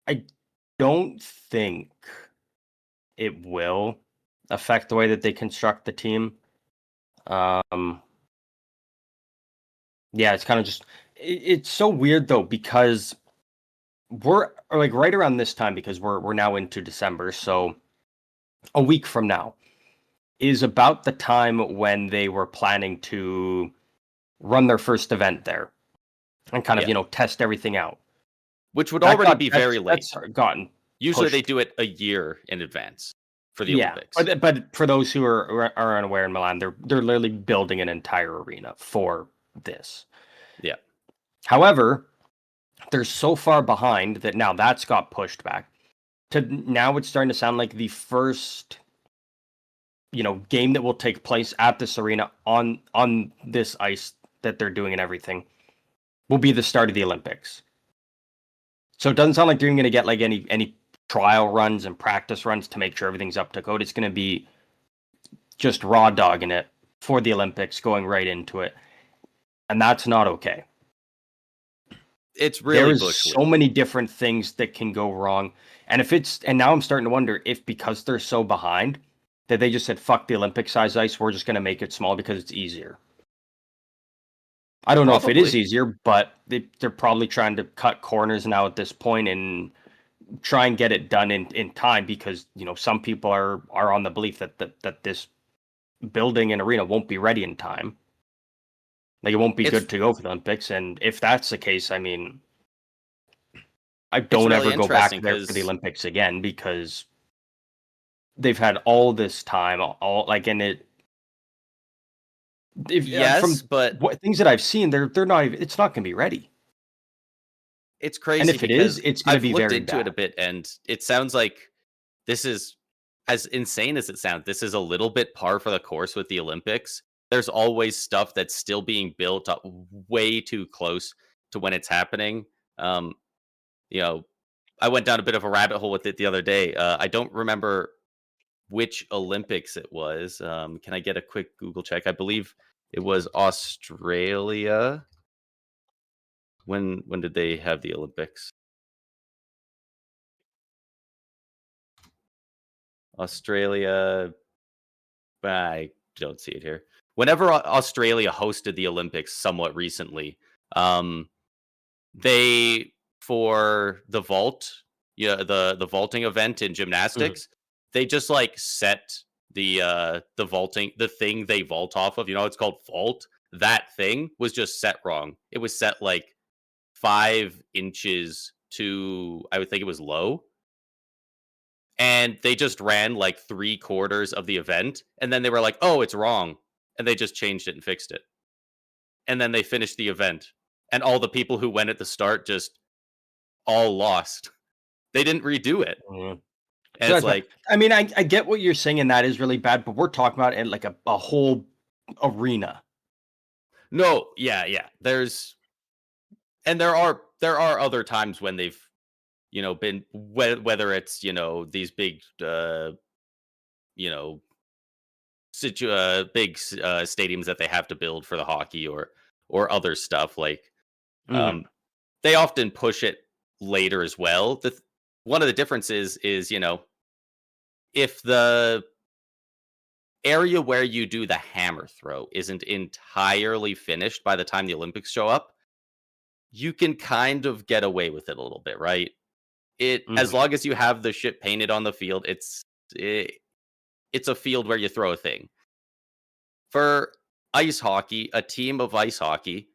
I don't think it will affect the way that they construct the team. Um, yeah, it's kind of just it's so weird though because we're like right around this time because we're now into December, so a week from now is about the time when they were planning to run their first event there and kind of, Yeah, test everything out. which would That already got be very late. that's gotten Usually they pushed. do it a year in advance for the Yeah, Olympics. but for those who are unaware in Milan, they're literally building an entire arena for this. Yeah. However, they're so far behind that now that's got pushed back to now it's starting to sound like the first game that will take place at this arena on this ice that they're doing and everything will be the start of the Olympics. So it doesn't sound like they're going to get like any trial runs and practice runs to make sure everything's up to code. It's going to be just raw dogging it for the Olympics, going right into it, and that's not okay. It's really There's so many different things that can go wrong, and now I'm starting to wonder if because they're so behind that they just said fuck the Olympic size ice, we're just going to make it small because it's easier. I don't know if it is easier, but they're probably trying to cut corners now at this point and try and get it done in time because some people are on the belief that this building and arena won't be ready in time. Like it won't be good to go for the Olympics, and if that's the case, I mean, I don't really ever go back there for the Olympics again because they've had all this time, all like, and it. Yes, but what things that I've seen, they're not even. It's not going to be ready. It's crazy, and if it is, it's going to be looked very into it a bit, and it sounds like this is as insane as it sounds. This is a little bit par for the course with the Olympics. There's always stuff that's still being built up way too close to when it's happening. You know, I went down a bit of a rabbit hole with it the other day. I don't remember which Olympics it was. Can I get a quick Google check? I believe it was Australia. When did they have the Olympics? Australia. I don't see it here. Whenever Australia hosted the Olympics somewhat recently, they for the vault, the vaulting event in gymnastics, they just like set the vaulting, the thing they vault off of, it's called vault. That thing was just set wrong. It was set like 5 inches too, I would think it was low. And they just ran like 3/4 of the event, and then they were like, "Oh, it's wrong," and they just changed it and fixed it. And then they finished the event, and all the people who went at the start just all lost. They didn't redo it, and So it's like, I mean, I get what you're saying, and that is really bad. But we're talking about it like a whole arena. no, yeah. There are other times when they've been whether it's these big you know big stadiums that they have to build for the hockey or other stuff like they often push it later as well. One of the differences is if the area where you do the hammer throw isn't entirely finished by the time the Olympics show up, you can kind of get away with it a little bit, right? As long as you have the shit painted on the field, it's a field where you throw a thing. For ice hockey, a team of ice hockey,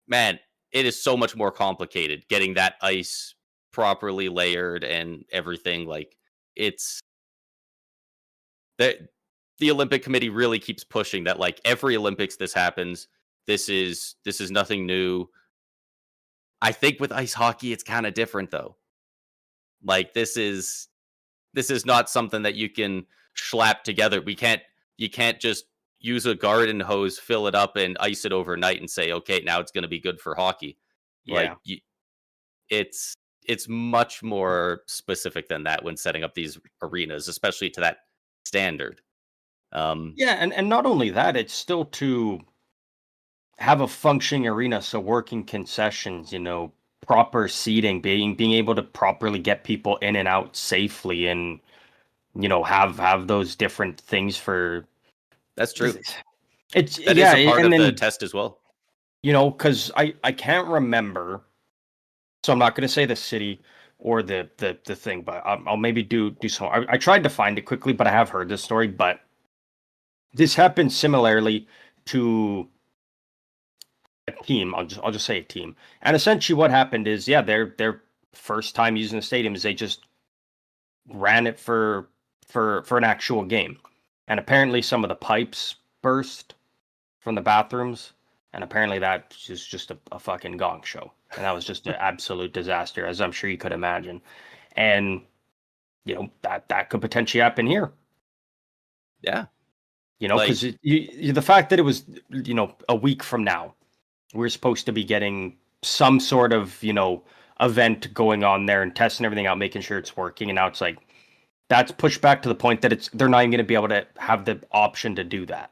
man, it is so much more complicated getting that ice properly layered and everything. Like it's the Olympic Committee really keeps pushing that. Like every Olympics, this happens. This is nothing new. I think with ice hockey, it's kind of different though. Like this is not something that you can slap together. You can't just use a garden hose, fill it up, and ice it overnight, and say, okay, now it's going to be good for hockey. Like, Yeah. it's much more specific than that when setting up these arenas, especially to that standard. Yeah, and not only that, it's still to have a functioning arena, so working concessions, proper seating, being able to properly get people in and out safely, and have those different things for That's true. it's That is yeah, a part and of the then test as well. because I can't remember, so I'm not going to say the city or the thing, but I'll maybe do some. I tried to find it quickly, but I have heard this story, but this happened similarly to a team. I'll just say a team. And essentially what happened is, yeah, their first time using the stadium is they just ran it for an actual game. And apparently some of the pipes burst from the bathrooms, and apparently that was just a fucking gong show. And that was just an absolute disaster, as I'm sure you could imagine. And that could potentially happen here. Yeah. Like, Because the fact that it was a week from now, we're supposed to be getting some sort of event going on there and testing everything out, making sure it's working. And now it's like that's pushed back to the point that they're not even going to be able to have the option to do that.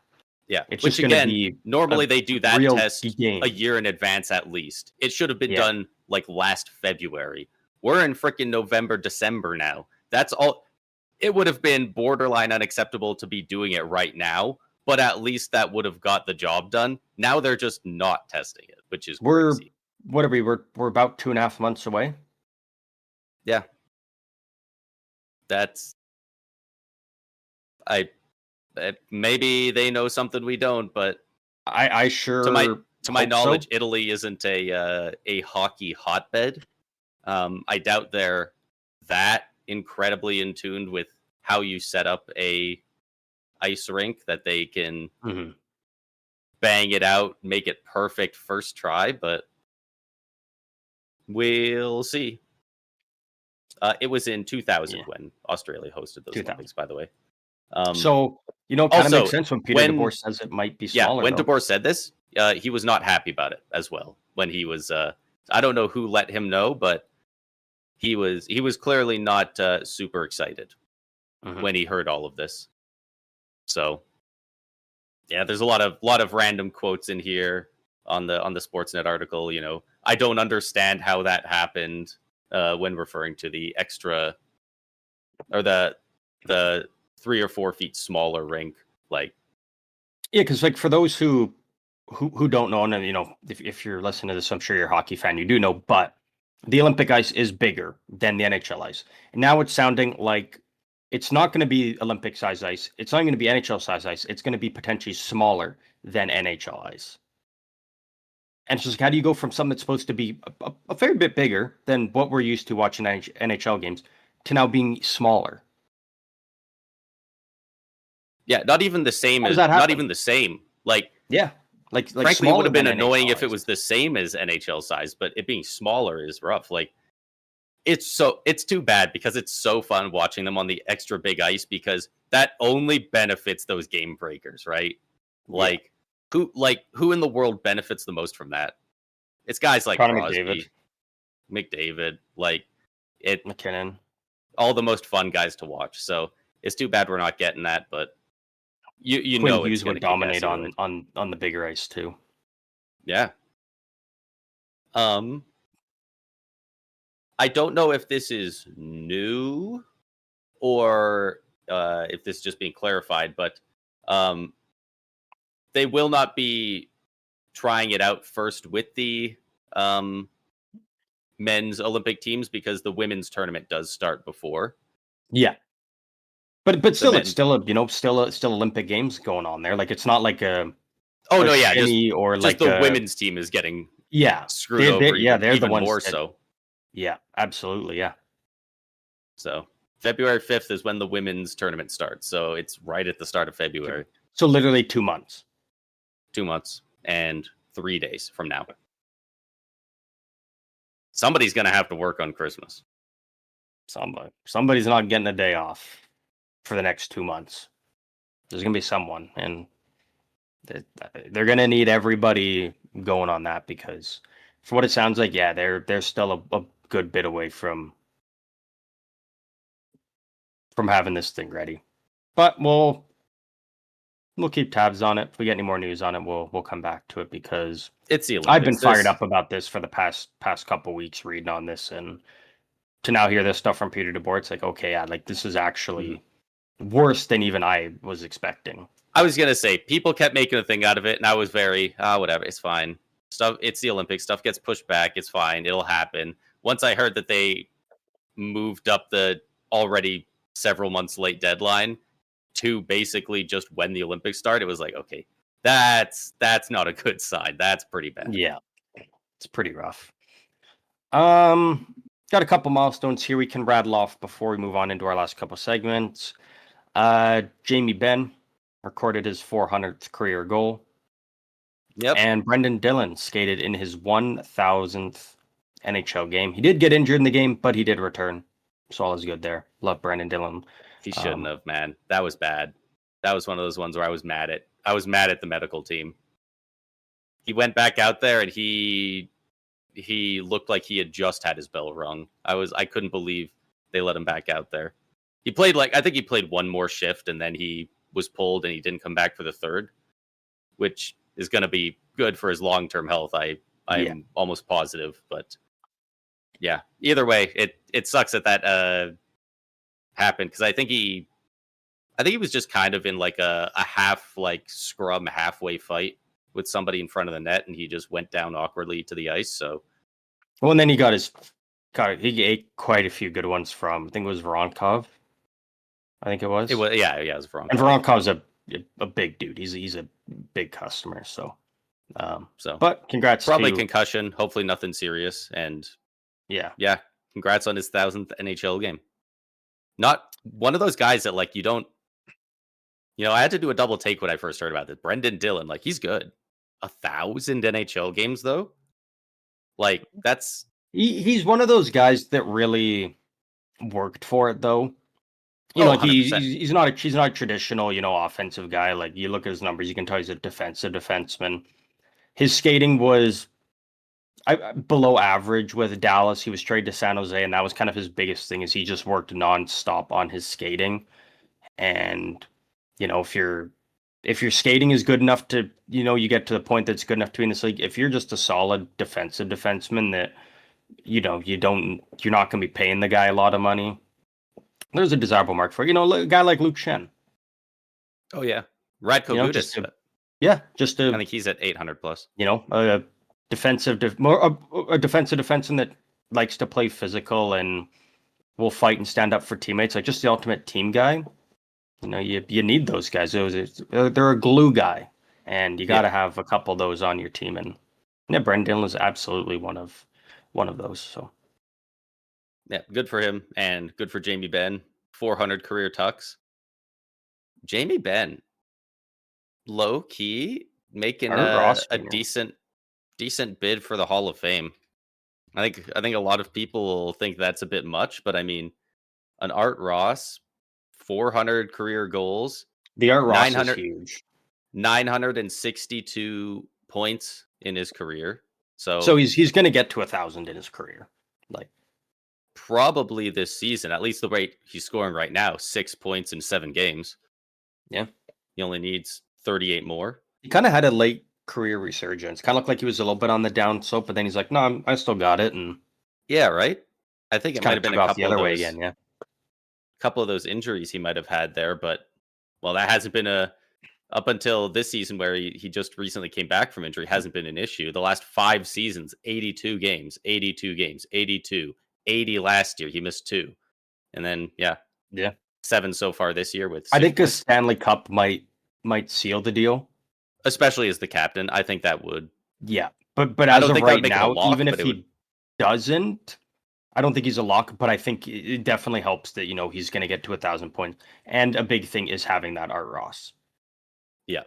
yeah. It's Which, just going to again, be normally they do that real test game. a year in advance at least. It should have been Yeah. done like last February. We're in freaking November, December now. That's all. It would have been borderline unacceptable to be doing it right now, but at least that would have got the job done. Now they're just not testing it, which is crazy. What are we? We're about 2.5 months away. Yeah. That's maybe they know something we don't, but I sure to my hope knowledge, so. Italy isn't a hockey hotbed. I doubt they're that incredibly in tune with how you set up a ice rink that they can Mhm. bang it out, make it perfect first try, but we'll see. It was in 2000 Yeah, when Australia hosted those 2000. Olympics, by the way. So kind of Also, makes sense when Peter when DeBoer says it might be yeah, smaller when though. DeBoer said this, he was not happy about it as well. When he was, I don't know who let him know, but he was clearly not super excited Mhm. when he heard all of this. So yeah, there's a lot of random quotes in here on the Sportsnet article. I don't understand how that happened when referring to the extra or the 3 or 4 feet smaller rink. Like, Yeah, because like for those who don't know, and if you're listening to this, I'm sure you're a hockey fan, you do know, but the Olympic ice is bigger than the NHL ice. And now it's sounding like it's not going to be Olympic size ice. It's not going to be NHL size ice. It's going to be potentially smaller than NHL ice. And it's just how do you go from something that's supposed to be a fair bit bigger than what we're used to watching NHL games to now being smaller? yeah, not even the same How does as that not happen? even the same. Like, Yeah, like frankly, it would smaller have been than annoying NHL if it ice. was the same as NHL size, but it being smaller is rough. Like, it's too bad because it's so fun watching them on the extra big ice because that only benefits those game breakers, right? Yeah, Who in the world benefits the most from that? It's guys like Connor McDavid, Crosby, McDavid, like it McKinnon. all the most fun guys to watch. So it's too bad we're not getting that, but you Quinn know it's Hughes going would to kick dominate ass either way. on the bigger ice too. Yeah. Um, I don't know if this is new or if this is just being clarified, but um, they will not be trying it out first with the um, men's Olympic teams because the women's tournament does start before Yeah, but the still, it's men. still still Olympic Games going on there. Like it's not like Oh a no, yeah, shinny or just like the a women's team is getting yeah. screwed over They're the even ones more that so. yeah, absolutely yeah. So February 5th is when the women's tournament starts. So it's right at the start of February. So literally 2 months. 2 months and 3 days from now. Somebody's going to have to work on Christmas. Somebody's not getting a day off for the next 2 months. There's gonna be someone, and They're going to need everybody going on that because, for what it sounds like, yeah, they're still a good bit away from having this thing ready. But we'll keep tabs on it. If we get any more news on it, we'll come back to it because It's the I've been Olympics. fired up about this for the past couple weeks reading on this, and to now hear this stuff from Peter DeBoer, it's like, okay, yeah, like this is actually worse than even I was expecting. I was gonna say people kept making a thing out of it, and I was very whatever. It's fine. Stuff. It's the Olympics. Stuff gets pushed back. It's fine. It'll happen. Once I heard that they moved up the already several months late deadline to basically just when the Olympics start, it was like, okay, that's not a good sign. That's pretty bad. Yeah, it's pretty rough. Got a couple milestones here we can rattle off before we move on into our last couple segments. Jamie Benn recorded his 400th career goal. Yep. And Brendan Dillon skated in his 1,000th NHL game. He did get injured in the game, but he did return. So all is good there. Love Brendan Dillon. He shouldn't have, man. That was bad. That was one of those ones where I was mad at the medical team. He went back out there and he looked like he had just had his bell rung. I couldn't believe they let him back out there. He played I think he played one more shift and then he was pulled and he didn't come back for the third, which is going to be good for his long-term health. I'm almost positive, but yeah, either way, it sucks that happened because I think he was just kind of in like a half like scrum halfway fight with somebody in front of the net, and he just went down awkwardly to the ice. So, well, and then he he ate quite a few good ones from, I think it was Voronkov. I think it was. It was it was Voronkov. And Voronkov's a big dude. He's a big customer. So, but congrats. Probably concussion. Hopefully nothing serious. And yeah, congrats on his 1,000th NHL game. Not one of those guys that like you don't. I had to do a double take when I first heard about this. Brendan Dillon, like he's good. 1,000 NHL games though, like that's he's one of those guys that really worked for it though. Like he's not a traditional offensive guy. Like you look at his numbers, you can tell he's a defensive defenseman. His skating was below average with Dallas. He was traded to San Jose, and that was kind of his biggest thing. Is he just worked nonstop on his skating, and if your skating is good enough to you get to the point that's good enough to be in this league. If you're just a solid defensive defenseman that you're not going to be paying the guy a lot of money. There's a desirable market for a guy like Luke Shen. Oh yeah, Radko Gudas. I think he's at 800 plus. A defensive defenseman that likes to play physical and will fight and stand up for teammates. Like just the ultimate team guy. You need those guys. They're a glue guy, and you got to have a couple of those on your team. And Brendan Dillon is absolutely one of those. So. Yeah, good for him and good for Jamie Benn. 400 career tucks. Jamie Benn, low key, making a decent bid for the Hall of Fame. I think a lot of people will think that's a bit much, but I mean, an Art Ross, 400 career goals. The Art Ross is huge. 962 points in his career. So he's going to get to 1,000 in his career. Like. Probably this season, at least the rate he's scoring right now, 6 points in 7 games. Yeah. He only needs 38 more. He kind of had a late career resurgence. Kind of looked like he was a little bit on the down slope, but then he's like, no, I still got it. And yeah, right? I think it might have been a couple the other way again, yeah. Couple of those injuries he might have had there, but that hasn't been up until this season where he just recently came back from injury, hasn't been an issue. The last 5 seasons, 82 games, 82. 80 last year. He missed 2. And then, 7 so far this year with 6 I think points. the Stanley Cup might seal the deal. Especially as the captain. I think that would. Yeah. But as of right now, even if he doesn't, I don't think he's a lock, but I think it definitely helps that, he's going to get to 1,000 points. And a big thing is having that Art Ross. Yeah.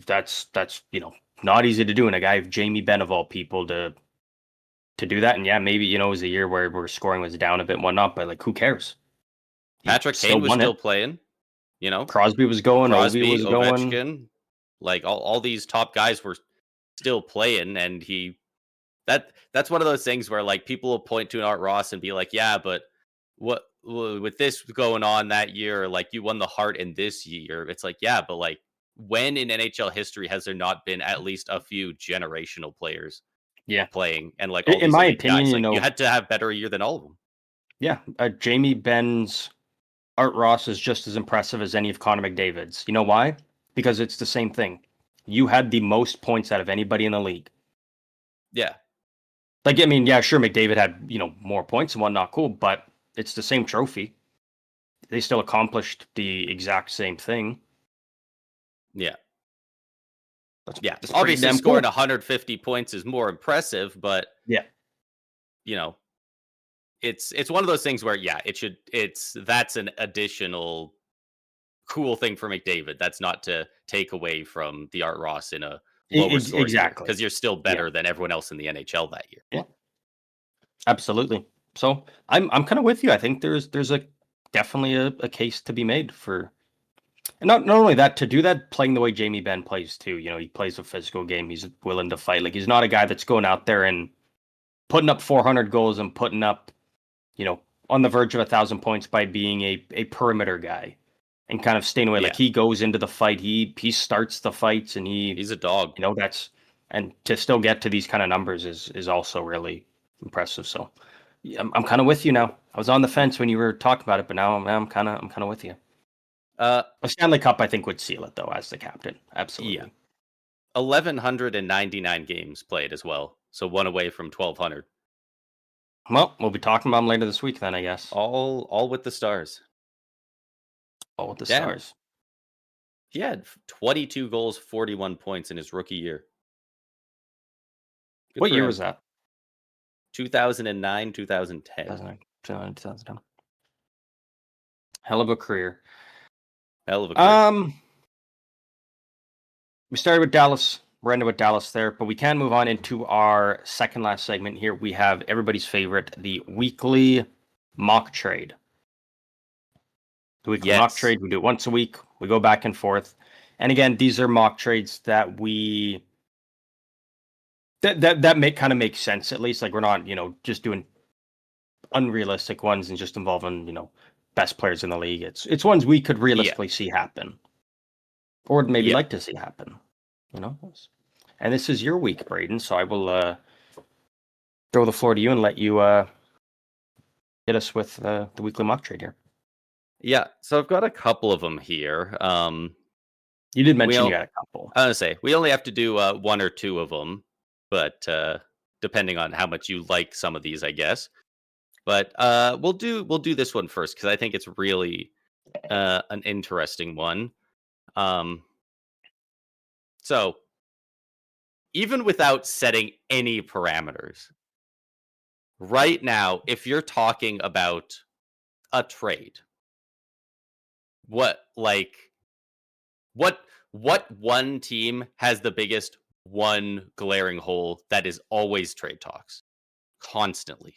That's not easy to do. And a guy of Jamie Benn of all people to do that. And yeah, maybe, it was a year where scoring was down a bit and whatnot, but like, who cares? Patrick Kane was still playing, Crosby was going, Ovi was going. Ovechkin. Like all these top guys were still playing, and that's one of those things where like people will point to an Art Ross and be like, yeah, but with this going on that year, like you won the Hart in this year. It's like, yeah, but like when in NHL history has there not been at least a few generational players Yeah. playing and like all In these my elite opinion, guys? you Like you know, had to have better year than all of them. yeah, Jamie Benn's Art Ross is just as impressive as any of Connor McDavid's. You know why? Because it's the same thing. You had the most points out of anybody in the league. Yeah. Like, I mean, yeah, sure, McDavid had, more points and whatnot, cool, but it's the same trophy. They still accomplished the exact same thing. Yeah. That's pretty Obviously damn scoring cool. 150 points is more impressive, but Yeah. you know, it's one of those things where that's an additional cool thing for McDavid. That's not to take away from the Art Ross in a lower scoring year, Exactly. because you're still Yeah. better than everyone else in the NHL that year. Yeah. Absolutely. So I'm kind of with you. I think there's definitely a case to be made for, and not only that, to do that playing the way Jamie Benn plays too. He plays a physical game. He's willing to fight. Like, he's not a guy that's going out there and putting up 400 goals and putting up, on the verge of 1,000 points by being a perimeter guy and kind of staying away. Yeah. Like, he goes into the fight. He starts the fights, and He's a dog. and to still get to these kind of numbers is also really impressive. So yeah, I'm kind of with you now. I was on the fence when you were talking about it, but now I'm kind of with you. A Stanley Cup, I think, would seal it though, as the captain. Absolutely. Yeah. 1,199 games played as well, so one away from 1,200. Well, we'll be talking about him later this week then, I guess. All with the Stars. All with the Damn. Stars. He had 22 goals, 41 points in his rookie year. Good What for year him. was that? 2009, 2010. 2010. Hell of a career. Hell of a career. We started with Dallas. We're ending with Dallas there, but we can move on into our second last segment here. We have everybody's favorite, the weekly mock trade. The weekly mock trade, we do it once a week. We go back and forth. And again, these are mock trades that that make sense, at least. Like, we're not, just doing unrealistic ones and just involving, best players in the league. It's ones we could realistically see happen. Or maybe like to see happen. And this is your week, Braden, so I will throw the floor to you and let you hit us with the weekly mock trade here. Yeah, so I've got a couple of them here. You did mention you got a couple. I was going to say, we only have to do one or two of them, but depending on how much you like some of these, I guess. But we'll do this one first, because I think it's really an interesting one. So, even without setting any parameters, right now, if you're talking about a trade, what one team has the biggest one glaring hole that is always trade talks? Constantly.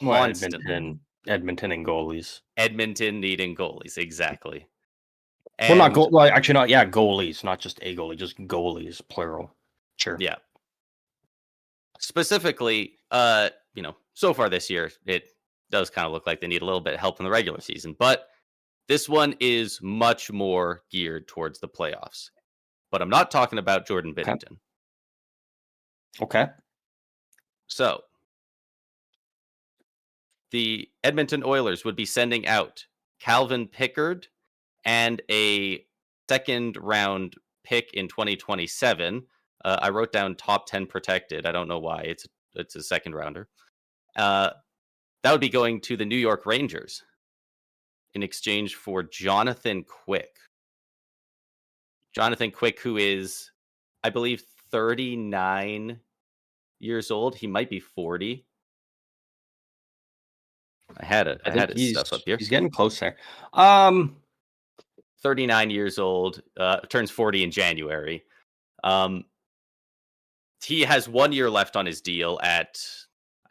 Well, Edmonton and goalies. Edmonton needing goalies, exactly. Well, not goal. Well, actually, not. Yeah, goalies, not just a goalie, just goalies, plural. Sure. Yeah. Specifically, so far this year, it does kind of look like they need a little bit of help in the regular season, but this one is much more geared towards the playoffs. But I'm not talking about Jordan Binnington. Okay. So, the Edmonton Oilers would be sending out Calvin Pickard and a second round pick in 2027. I wrote down top 10 protected. I don't know why. It's a second rounder. That would be going to the New York Rangers in exchange for Jonathan Quick. Jonathan Quick, who is, I believe, 39 years old. He might be 40. I had his stuff up here. He's getting close there. 39 years old, turns 40 in January. He has 1 year left on his deal at,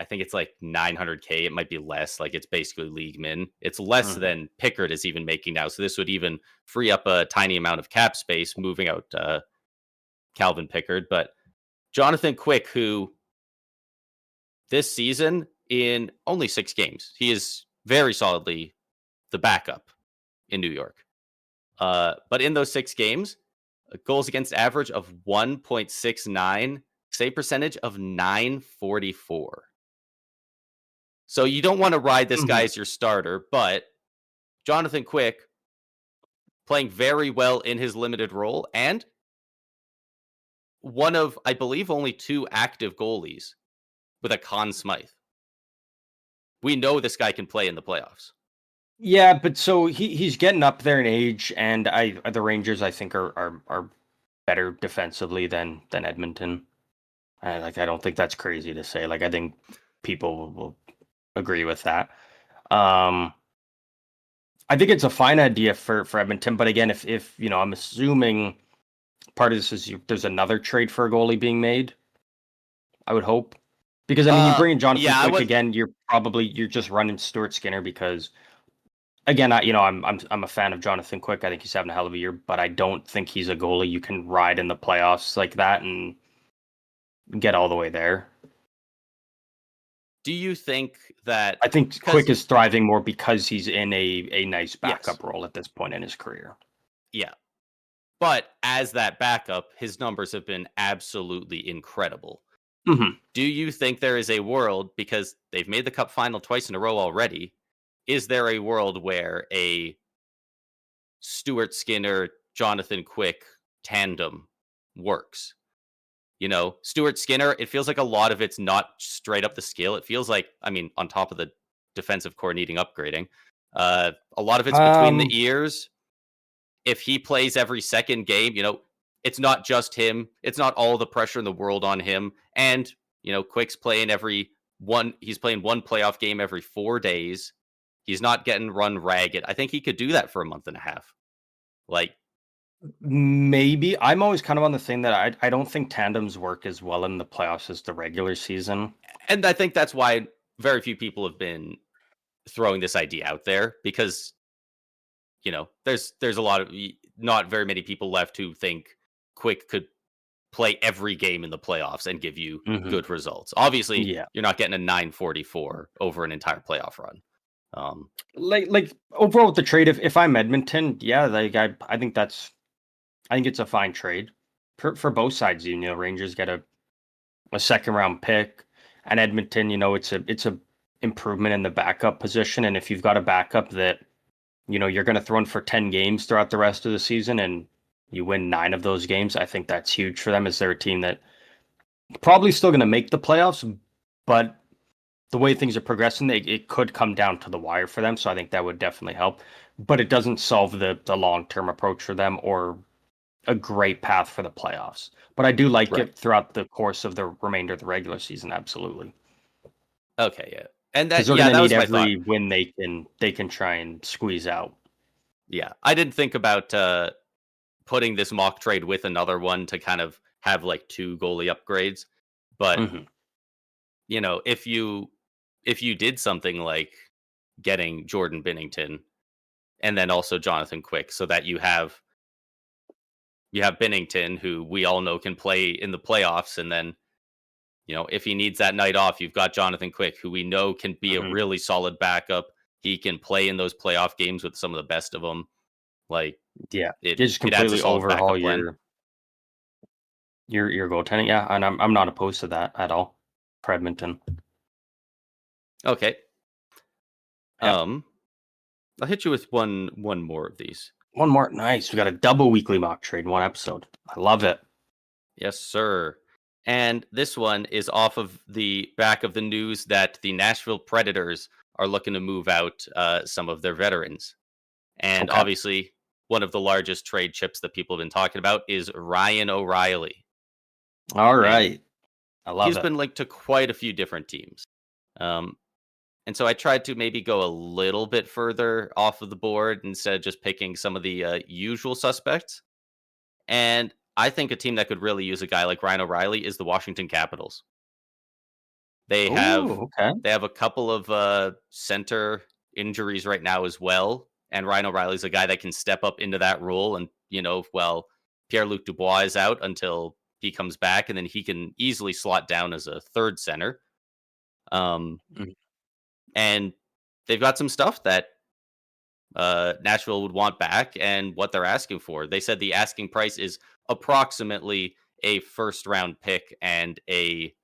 I think it's like $900K. It might be less. Like, it's basically league min. It's less than Pickard is even making now. So this would even free up a tiny amount of cap space, moving out Calvin Pickard, but Jonathan Quick, who this season in only 6 games, he is very solidly the backup in New York. But in those 6 games, goals against average of 1.69, save percentage of 944. So you don't want to ride this guy as your starter, but Jonathan Quick playing very well in his limited role and one of, I believe, only 2 active goalies with a Conn Smythe. We know this guy can play in the playoffs. Yeah, but so he's getting up there in age, and the Rangers I think are better defensively than Edmonton. I don't think that's crazy to say. Like I think people will agree with that. I think it's a fine idea for Edmonton, but again, if you know, I'm assuming part of this is there's another trade for a goalie being made. I would hope, because I mean, you bring in Jonathan Quick again, you're just running Stuart Skinner because. Again, I'm a fan of Jonathan Quick. I think he's having a hell of a year, but I don't think he's a goalie you can ride in the playoffs like that and get all the way there. Do you think that... I think Quick is thriving more because he's in a nice backup role at this point in his career. Yeah. But as that backup, his numbers have been absolutely incredible. Mm-hmm. Do you think there is a world, because they've made the Cup final twice in a row already, is there a world where a Stuart Skinner, Jonathan Quick tandem works? You know, Stuart Skinner, it feels like a lot of it's not straight up the scale. It feels like, I mean, on top of the defensive core needing upgrading, a lot of it's between the ears. If he plays every second game, you know, it's not just him. It's not all the pressure in the world on him. And, you know, Quick's playing he's playing one playoff game every 4 days. He's not getting run ragged. I think he could do that for a month and a half. Like, maybe. I'm always kind of on the thing that I don't think tandems work as well in the playoffs as the regular season. And I think that's why very few people have been throwing this idea out there, because, you know, there's a lot of, not very many people left who think Quick could play every game in the playoffs and give you good results. Obviously, you're not getting a 944 over an entire playoff run. Like overall with the trade, if I'm Edmonton, like I think it's a fine trade for both sides. You know, Rangers get a second round pick, and Edmonton, you know, it's a improvement in the backup position. And if you've got a backup that, you know, you're going to throw in for 10 games throughout the rest of the season and you win 9 of those games, I think that's huge for them. As they're a team that probably still going to make the playoffs, but the way things are progressing, it could come down to the wire for them. So I think that would definitely help, but it doesn't solve the long-term approach for them or a great path for the playoffs. But I do like it throughout the course of the remainder of the regular season. Absolutely. Okay. Yeah. And that, they're going to need was every win they can try and squeeze out. Yeah. I didn't think about putting this mock trade with another one to kind of have like 2 goalie upgrades. But, you know, if you did something like getting Jordan Binnington and then also Jonathan Quick, so that you have Binnington, who we all know can play in the playoffs, and then, you know, if he needs that night off, you've got Jonathan Quick, who we know can be a really solid backup. He can play in those playoff games with some of the best of them. Like, it just completely overhaul your goaltending. Yeah, and I'm not opposed to that at all for Edmonton. Okay. Yeah. I'll hit you with one more of these. One more. Nice. We got a double weekly mock trade in one episode. I love it. Yes, sir. And this one is off of the back of the news that the Nashville Predators are looking to move out some of their veterans. And obviously, one of the largest trade chips that people have been talking about is Ryan O'Reilly. All right. I love it. He's been linked to quite a few different teams. And so I tried to maybe go a little bit further off of the board instead of just picking some of the usual suspects. And I think a team that could really use a guy like Ryan O'Reilly is the Washington Capitals. They have a couple of center injuries right now as well. And Ryan O'Reilly's a guy that can step up into that role. And, you know, well, Pierre-Luc Dubois is out until he comes back, and then he can easily slot down as a third center. Mhm. And they've got some stuff that Nashville would want back and what they're asking for. They said the asking price is approximately a first round pick and a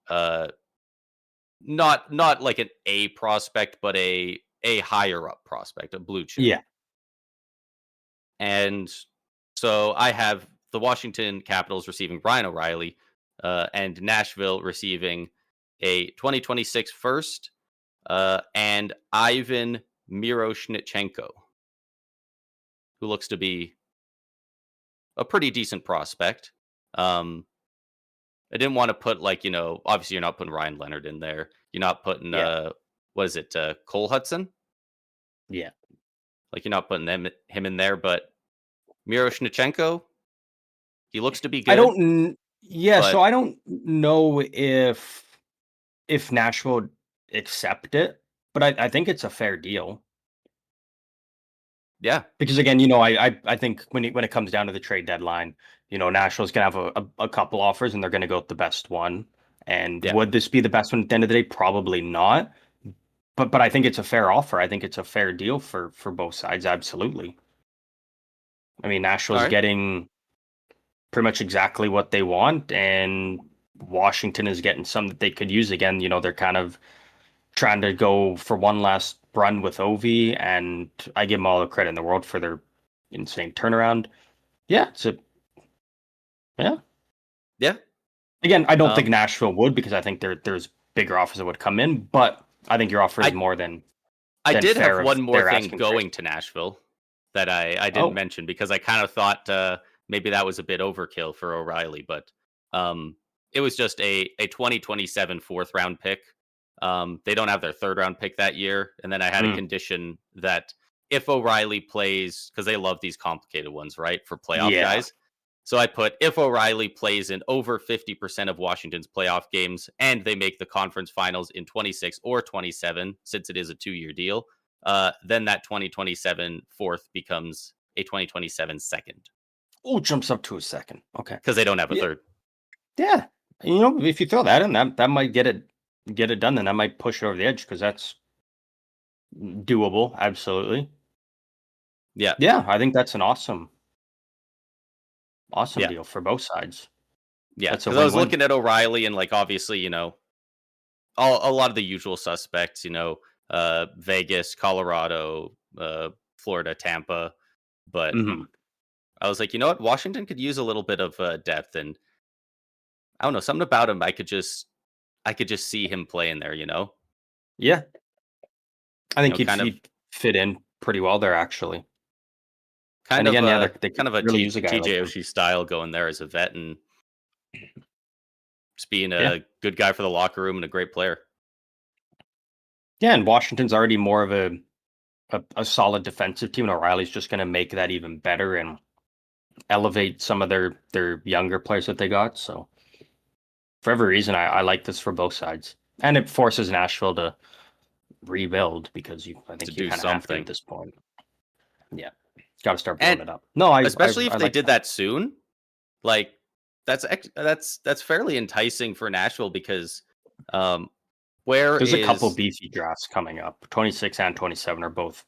uh, not like an A prospect, but a higher up prospect, a blue chip. Yeah. And so I have the Washington Capitals receiving Brian O'Reilly, and Nashville receiving a 2026 first, and Ivan Miroshnichenko, who looks to be a pretty decent prospect. I didn't want to put obviously you're not putting Ryan Leonard in there. You're not putting Yeah. what is it, Cole Hudson? Yeah. Like you're not putting him in there, but Miroshnichenko, he looks to be I good, don't. Yeah. So but I don't know if Nashville would accept it, but I think it's a fair deal. yeah, Because again, I think when it comes down to the trade deadline, Nashville's gonna have a couple offers and they're gonna go with the best one. And yeah. would this be the best one at the end of the day? Probably not. But I think it's a fair offer. I think it's a fair deal for both sides. Absolutely. I mean, All Nashville's right. getting pretty much exactly what they want, and Washington is getting some that they could use. Again, they're kind of trying to go for one last run with Ovi, and I give them all the credit in the world for their insane turnaround. Yeah, yeah. Yeah. Again, I don't think Um, Nashville would because I think there's bigger offers that would come in, but I think your offer is I more than I did have fair of one more their thing asking price. going to Nashville that I didn't Oh, mention because I kind of thought maybe that was a bit overkill for O'Reilly, but um, it was just a 2027 fourth round pick. They don't have their third round pick that year, and then I had a mm, condition that if O'Reilly plays, because they love these complicated ones, right, for playoff yeah. guys. So I put if O'Reilly plays in over 50% of Washington's playoff games and they make the conference finals in 26 or 27, since it is a 2-year deal, then that 2027 fourth becomes a 2027 second Oh, jumps up to a second. Okay. because they don't have a Yeah, third. yeah. If you throw that in, that might get it done, then that might push it over the edge because that's doable. Absolutely. Yeah. Yeah, I think that's an awesome Yeah. deal for both sides. Yeah. That's a Because I was win-win. looking at O'Reilly and, like, obviously, a lot of the usual suspects, Vegas, Colorado, Florida, Tampa. But Hmm. I was like, you know what? Washington could use a little bit of depth. And I don't know, something about him. I could just see him playing there, Yeah, I think kind of he'd fit in pretty well there actually. kind And of again, yeah, a they kind could of a really use a guy like TJ him. Oshie style going there as a vet and just being Yeah, a good guy for the locker room and a great player. yeah, and Washington's already more of a solid defensive team, and O'Reilly's just going to make that even better and elevate some of their younger players that they got. So for every reason, I like this for both sides, and it forces Nashville to rebuild because I To think you do kind of have to at something. this point. Yeah, got to start And building it up. No, especially I if they like did that. that soon, like that's fairly enticing for Nashville because um where There's a couple is beefy drafts coming up. 26 and 27 are both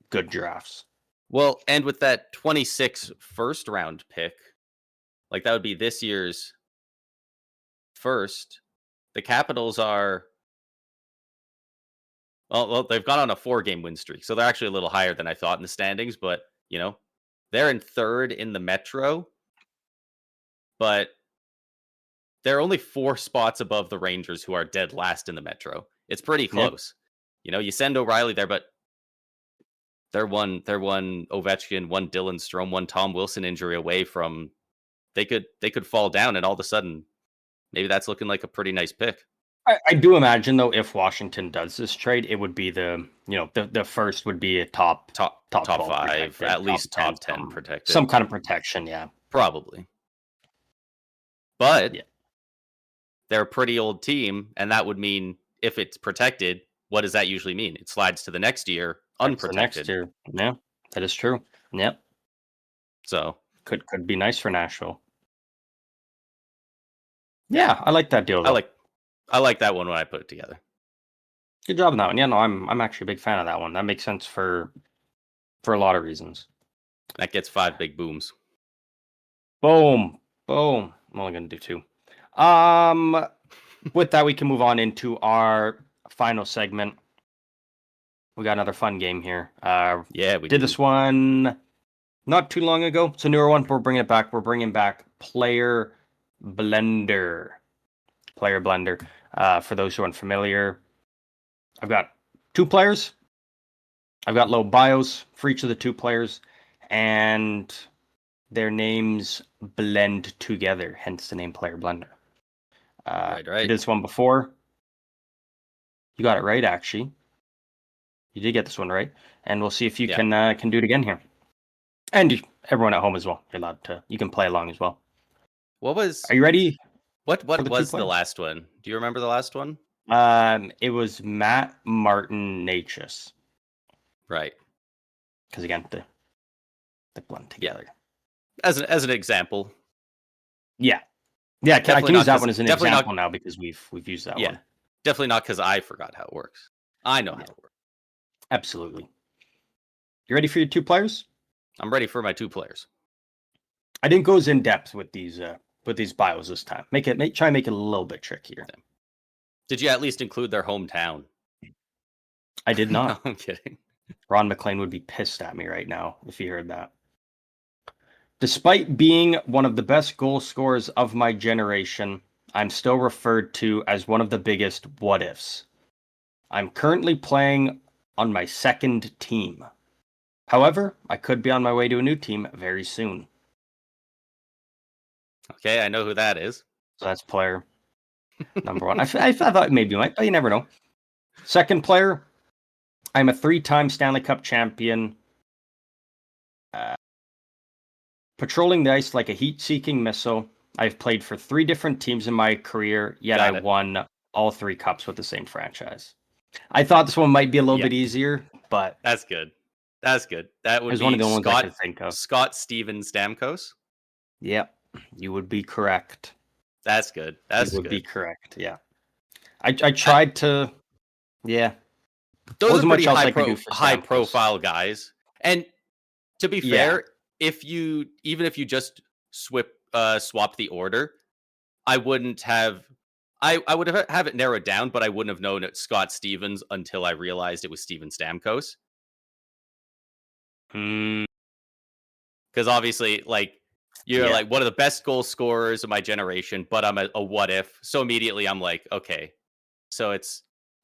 good drafts. well, and with that 26 first round pick, like that would be this year's first. The Capitals are well, they've gone on a 4-game win streak, so they're actually a little higher than I thought in the standings. But they're in third in the Metro, but they're only 4 spots above the Rangers, who are dead last in the Metro. It's pretty Yeah, close. You send O'Reilly there, but they're one Ovechkin, one Dylan Strome, one Tom Wilson injury away from they could fall down, and all of a sudden maybe that's looking like a pretty nice pick. I do imagine though if Washington does this trade, it would be the first would be a top Top top top 12 five, protected, at top least 10, top 10 protected, some kind of protection. Yeah, probably. But yeah. they're a pretty old team, and that would mean if it's protected, what does that usually mean? It slides to the next year That's the next unprotected. year. Yeah, that is true. Yep, So could be nice for Nashville. Yeah, I like that deal. I Though. like that one when I put it together. Good job on that one. Yeah, no, I'm actually a big fan of that one. That makes sense for a lot of reasons. That gets 5 big booms. Boom, boom. I'm only gonna do 2. Um, with that, we can move on into our final segment. We got another fun game here. Yeah, we Did do. this one not too long ago. It's a newer one. We're bringing it back. We're bringing back Player Blender. Player Blender. For those who are unfamiliar, I've got 2 players. I've got low bios for each of the 2 players, and their names blend together, hence the name Player Blender. Right. Did this one before. You got it right, actually. You did get this one right, and we'll see if you can do it again here. And everyone at home as well. You're allowed to. You can play along as well. Are you ready? What was the last one? Do you remember the last one? It was Matt Martin Natchez. Right. Because again, the blend together. As an example. Yeah. I can use that one as an example now because we've used that one. Definitely not because I forgot how it works. I know how it works. Absolutely. You ready for your 2 players? I'm ready for my 2 players. I didn't go as in depth with these bios this time. Try and make it a little bit trickier. Did you at least include their hometown? I did not. No, I'm kidding. Ron McLean would be pissed at me right now if he heard that. Despite being one of the best goal scorers of my generation, I'm still referred to as one of the biggest what ifs. I'm currently playing on my 2nd team. However, I could be on my way to a new team very soon. Okay, I know who that is. So that's player number 1. I thought maybe you might, but you never know. 2nd player, I'm a 3-time Stanley Cup champion. Patrolling the ice like a heat-seeking missile. I've played for 3 different teams in my career, yet I won all 3 cups with the same franchise. I thought this one might be a little bit easier, but that's good. That would be one of the ones I could think of. Scott Steven Stamkos. Yep, you would be correct. That's good. You would be correct. Yeah, I tried to. Yeah, those are pretty high profile guys. And to be fair, even if you just swap the order, I wouldn't have. I would have it narrowed down, but I wouldn't have known it's Scott Stevens until I realized it was Steven Stamkos. Because obviously, like, you're like one of the best goal scorers of my generation, but I'm a what if. So immediately I'm like, okay, so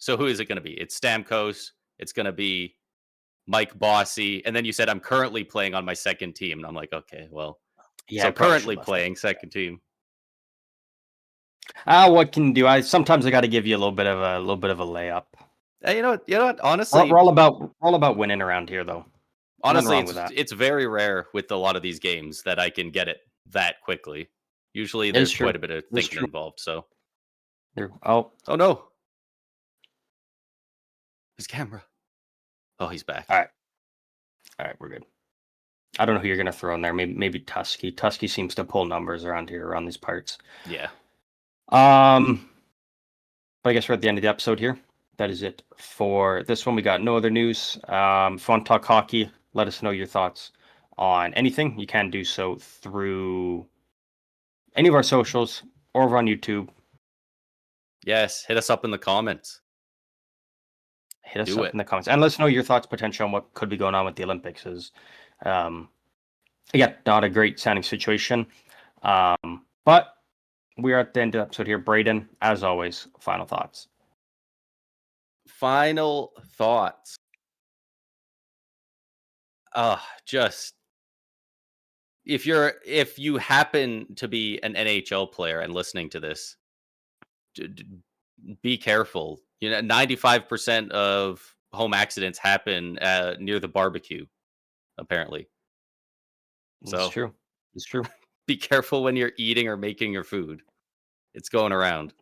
who is it going to be? It's Stamkos. It's going to be Mike Bossy. And then you said I'm currently playing on my 2nd team. And I'm like, okay, well, so currently playing 2nd team. What can you do? Sometimes I got to give you a little bit of a layup. You know what? Honestly, we're all about winning around here, though. Honestly, it's very rare with a lot of these games that I can get it that quickly. Usually, there's quite a bit of thinking involved. So, oh no, his camera. Oh, he's back. All right, we're good. I don't know who you're gonna throw in there. Maybe Tusky. Tusky seems to pull numbers around these parts. Yeah. But I guess we're at the end of the episode here. That is it for this one. We got no other news. If you want to talk hockey, let us know your thoughts on anything. You can do so through any of our socials or over on YouTube. Yes, hit us up in the comments. In the comments. And let us know your thoughts potentially on what could be going on with the Olympics. Again, not a great sounding situation. But we are at the end of the episode here. Braden, as always, final thoughts. Final thoughts. Just if you happen to be an NHL player and listening to this, be careful. 95% of home accidents happen near the barbecue, apparently. It's true. Be careful when you're eating or making your food. It's going around.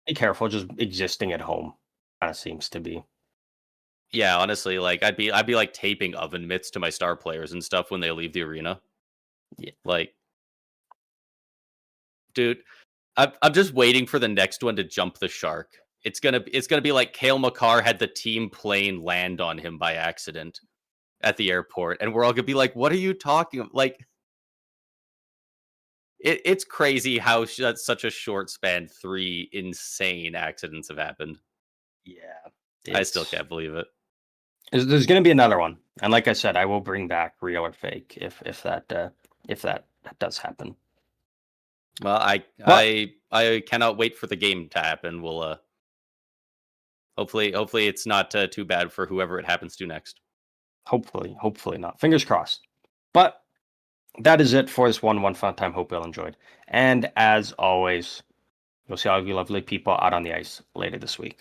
Be careful just existing at home. Kind of seems to be. Yeah, honestly, like I'd be like taping oven mitts to my star players and stuff when they leave the arena. Yeah. Like, dude, I'm just waiting for the next one to jump the shark. It's gonna be like Cale Makar had the team plane land on him by accident at the airport, and we're all gonna be like, "What are you talking about?" Like, it's crazy how such a short span 3 insane accidents have happened. Yeah, I still can't believe it. There's going to be another one, and like I said, I will bring back real or fake if that does happen. Well, I cannot wait for the game to happen. We'll hopefully it's not too bad for whoever it happens to next. Hopefully not. Fingers crossed. But that is it for this one fun time. Hope you all enjoyed. And as always, we'll see all of you lovely people out on the ice later this week.